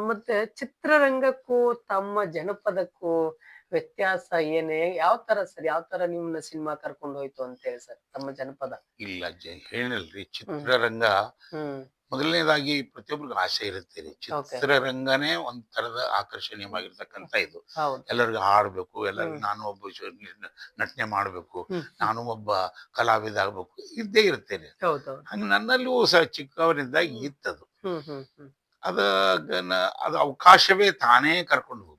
ಮತ್ತೆ ಚಿತ್ರರಂಗಕ್ಕೂ ತಮ್ಮ ಜನಪದಕ್ಕೂ ವ್ಯತ್ಯಾಸ ಏನೇ, ಯಾವ ತರ ಸರ್, ಯಾವ ತರ ನಿಮ್ನ ಸಿನಿಮಾ ಕರ್ಕೊಂಡು ಹೋಯ್ತು ಅಂತ ಹೇಳಿ ಸರ್ ತಮ್ಮ ಜನಪದ? ಇಲ್ಲ ಹೇಳಿಲ್ರಿ, ಚಿತ್ರರಂಗ ಹ್ಮ್ ಮೊದಲನೇದಾಗಿ ಪ್ರತಿಯೊಬ್ಬರಿಗೂ ಆಸೆ ಇರುತ್ತೆ ರೀ. ಚಿತ್ರರಂಗನೇ ಒಂದ್ ತರದ ಆಕರ್ಷಣೀಯವಾಗಿರ್ತಕ್ಕಂಥ ಇದು. ಹೌದು. ಎಲ್ಲರಿಗೂ ಹಾಡ್ಬೇಕು, ಎಲ್ಲರಿಗೂ ನಾನು ಒಬ್ಬ ನಟನೆ ಮಾಡ್ಬೇಕು, ನಾನು ಒಬ್ಬ ಕಲಾವಿದ ಆಗ್ಬೇಕು, ಇದ್ದೇ ಇರುತ್ತೆ ರೀ. ಹೌದು. ಹಂಗ ನನ್ನಲ್ಲೂ ಸಹ ಚಿಕ್ಕವನಿಂದ ಇತ್ತದು. ಅದ ಅದು ಅವಕಾಶವೇ ತಾನೇ ಕರ್ಕೊಂಡು ಹೋಗಿ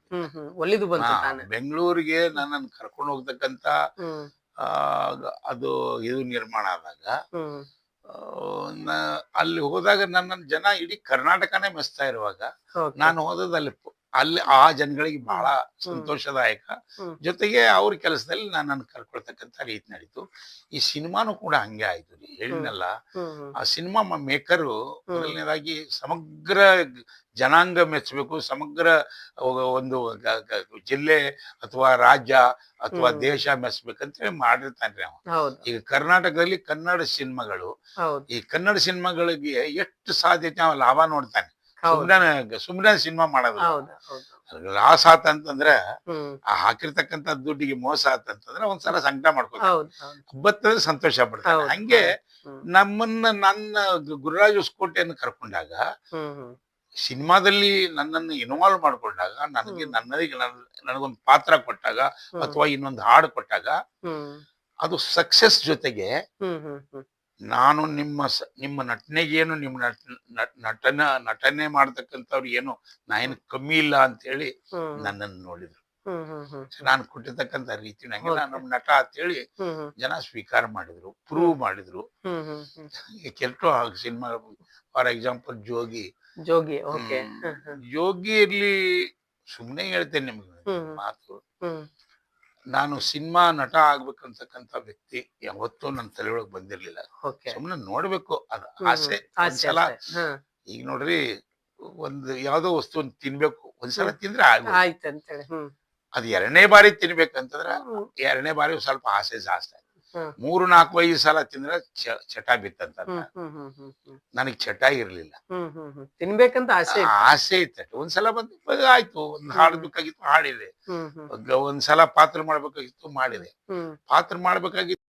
ಒಲಿದು ಬಂತು ತಾನೇ. ಬೆಂಗಳೂರಿಗೆ ನನ್ನನ್ನು ಕರ್ಕೊಂಡು ಹೋಗ್ತಕ್ಕಂತ ಅದು ಇದು ನಿರ್ಮಾಣ ಆದಾಗ, ಅಲ್ಲಿ ಹೋದಾಗ ನನ್ನ ಜನ ಇಡೀ ಕರ್ನಾಟಕನೇ ಮೆಚ್ತಾ ಇರುವಾಗ ನಾನು ಹೋದದಲ್ಲಿ ಅಲ್ಲಿ ಆ ಜನಗಳಿಗೆ ಬಹಳ ಸಂತೋಷದಾಯಕ. ಜೊತೆಗೆ ಅವ್ರ ಕೆಲಸದಲ್ಲಿ ನನ್ನನ್ನು ಕರ್ಕೊಳ್ತಕ್ಕಂಥ ರೀತಿ ನಡೀತು. ಈ ಸಿನಿಮಾನು ಕೂಡ ಹಂಗೆ ಆಯ್ತು ರೀ. ಹೇಳಿನಲ್ಲ, ಆ ಸಿನಿಮಾ ಮೇಕರು ಮೊದಲನೇದಾಗಿ ಸಮಗ್ರ ಜನಾಂಗ ಮೆಚ್ಚಬೇಕು, ಸಮಗ್ರ ಒಂದು ಜಿಲ್ಲೆ ಅಥವಾ ರಾಜ್ಯ ಅಥವಾ ದೇಶ ಮೆಚ್ಚಬೇಕಂತ ಹೇಳಿ ಮಾಡಿರ್ತಾನ್ರಿ ಅವ. ಈಗ ಕರ್ನಾಟಕದಲ್ಲಿ ಕನ್ನಡ ಸಿನಿಮಾಗಳು, ಈ ಕನ್ನಡ ಸಿನಿಮಾಗಳಿಗೆ ಎಷ್ಟು ಸಾಧ್ಯತೆ ಅವ ಲಾಭ ನೋಡ್ತಾನೆ. ಸುಮ್ನೆ ಸಿನಿಮಾ ಮಾಡೋದು ಲಾಸ್ ಆತಂತಂದ್ರ, ಆ ಹಾಕಿರ್ತಕ್ಕಂಥ ದುಡ್ಡಿಗೆ ಮೋಸ ಆತಂತಂದ್ರೆ ಒಂದ್ಸಲ ಸಂಕಟ ಮಾಡ್ಕೊತಾನೆ, ಬತ್ತಂದ್ರೆ ಸಂತೋಷ ಪಡ್ತಾನೆ. ಹಂಗೆ ನನ್ನ ಗುರುರಾಜ್ ಹೊಸಕೋಟೆಯನ್ನು ಕರ್ಕೊಂಡಾಗ, ಸಿನಿಮಾದಲ್ಲಿ ನನ್ನನ್ನು ಇನ್ವಾಲ್ವ್ ಮಾಡ್ಕೊಂಡಾಗ, ನನಗೊಂದು ಪಾತ್ರ ಕೊಟ್ಟಾಗ ಅಥವಾ ಇನ್ನೊಂದು ಹಾಡು ಕೊಟ್ಟಾಗ, ಅದು ಸಕ್ಸಸ್ ಜೊತೆಗೆ ನಾನು ನಿಮ್ಮ ನಟನೆಗೇನು, ನಿಮ್ಮ ನಟನೆ ಮಾಡ್ತಕ್ಕಂಥವ್ರು ಏನು ನಾ ಏನು ಕಮ್ಮಿ ಇಲ್ಲ ಅಂತ ಹೇಳಿ ನನ್ನನ್ನು ನೋಡಿದ್ರು. ನಾನು ಕೊಟ್ಟಿರ್ತಕ್ಕಂಥ ರೀತಿ ನಂಗೆ ನಮ್ಮ ನಟ ಅಂತ ಹೇಳಿ ಜನ ಸ್ವೀಕಾರ ಮಾಡಿದ್ರು, ಪ್ರೂವ್ ಮಾಡಿದ್ರು. ಕೆಲವು ಸಿನಿಮಾ, ಫಾರ್ ಎಕ್ಸಾಂಪಲ್ ಜೋಗಿಯಲ್ಲಿ ಸುಮ್ನೆ ಹೇಳ್ತೇನೆ ನಿಮ್ಗೆ ಮಾತು, ನಾನು ಸಿನಿಮಾ ನಟ ಆಗ್ಬೇಕಂತಕ್ಕಂಥ ವ್ಯಕ್ತಿ ಯಾವತ್ತೂ ನನ್ನ ತಲೆಯೊಳಗೆ ಬಂದಿರ್ಲಿಲ್ಲ. ಸುಮ್ನೆ ನೋಡ್ಬೇಕು ಅದು ಆಸೆ. ಒಂದ್ಸಲ ಈಗ ನೋಡ್ರಿ, ಒಂದು ಯಾವ್ದೋ ವಸ್ತು ತಿನ್ಬೇಕು, ಒಂದ್ಸಲ ತಿಂದ್ರೆ ಆಯ್ತು. ಅದು ಎರಡನೇ ಬಾರಿ ತಿನ್ಬೇಕಂತಂದ್ರ ಎರಡನೇ ಬಾರಿ ಸ್ವಲ್ಪ ಆಸೆ ಜಾಸ್ತಿ ಆಯ್ತು. ಹ್ಮ್. 3-4-5 ಸಲ ತಿಂದ್ರೆ ಚಟ ಬಿತ್ತಂತ. ಹ್ಮ್ ಹ್ಮ್ ಹ್ಮ್ ಹ್ಮ್ ಹ್ಮ್ ನನಗ್ ಚಟ ಇರ್ಲಿಲ್ಲ. ಹ್ಮ್ ಹ್ಮ್ ಹ್ಮ್ ತಿನ್ಬೇಕಂತ ಆಸೆ ಇತ್ತು. ಆಸೆ ಇತ್ತು. ಒಂದ್ಸಲ ಬಂದು ಆಯ್ತು, ಒಂದ್ ಹಾಡ್ಬೇಕಾಗಿತ್ತು ಹಾಡಿದೆ. ಹ್ಮ್ ಹ್ಮ್ ಒಂದ್ಸಲ ಪಾತ್ರ ಮಾಡ್ಬೇಕಾಗಿತ್ತು ಮಾಡಿದೆ. ಹ್ಮ್ ಪಾತ್ರ ಮಾಡ್ಬೇಕಾಗಿತ್ತು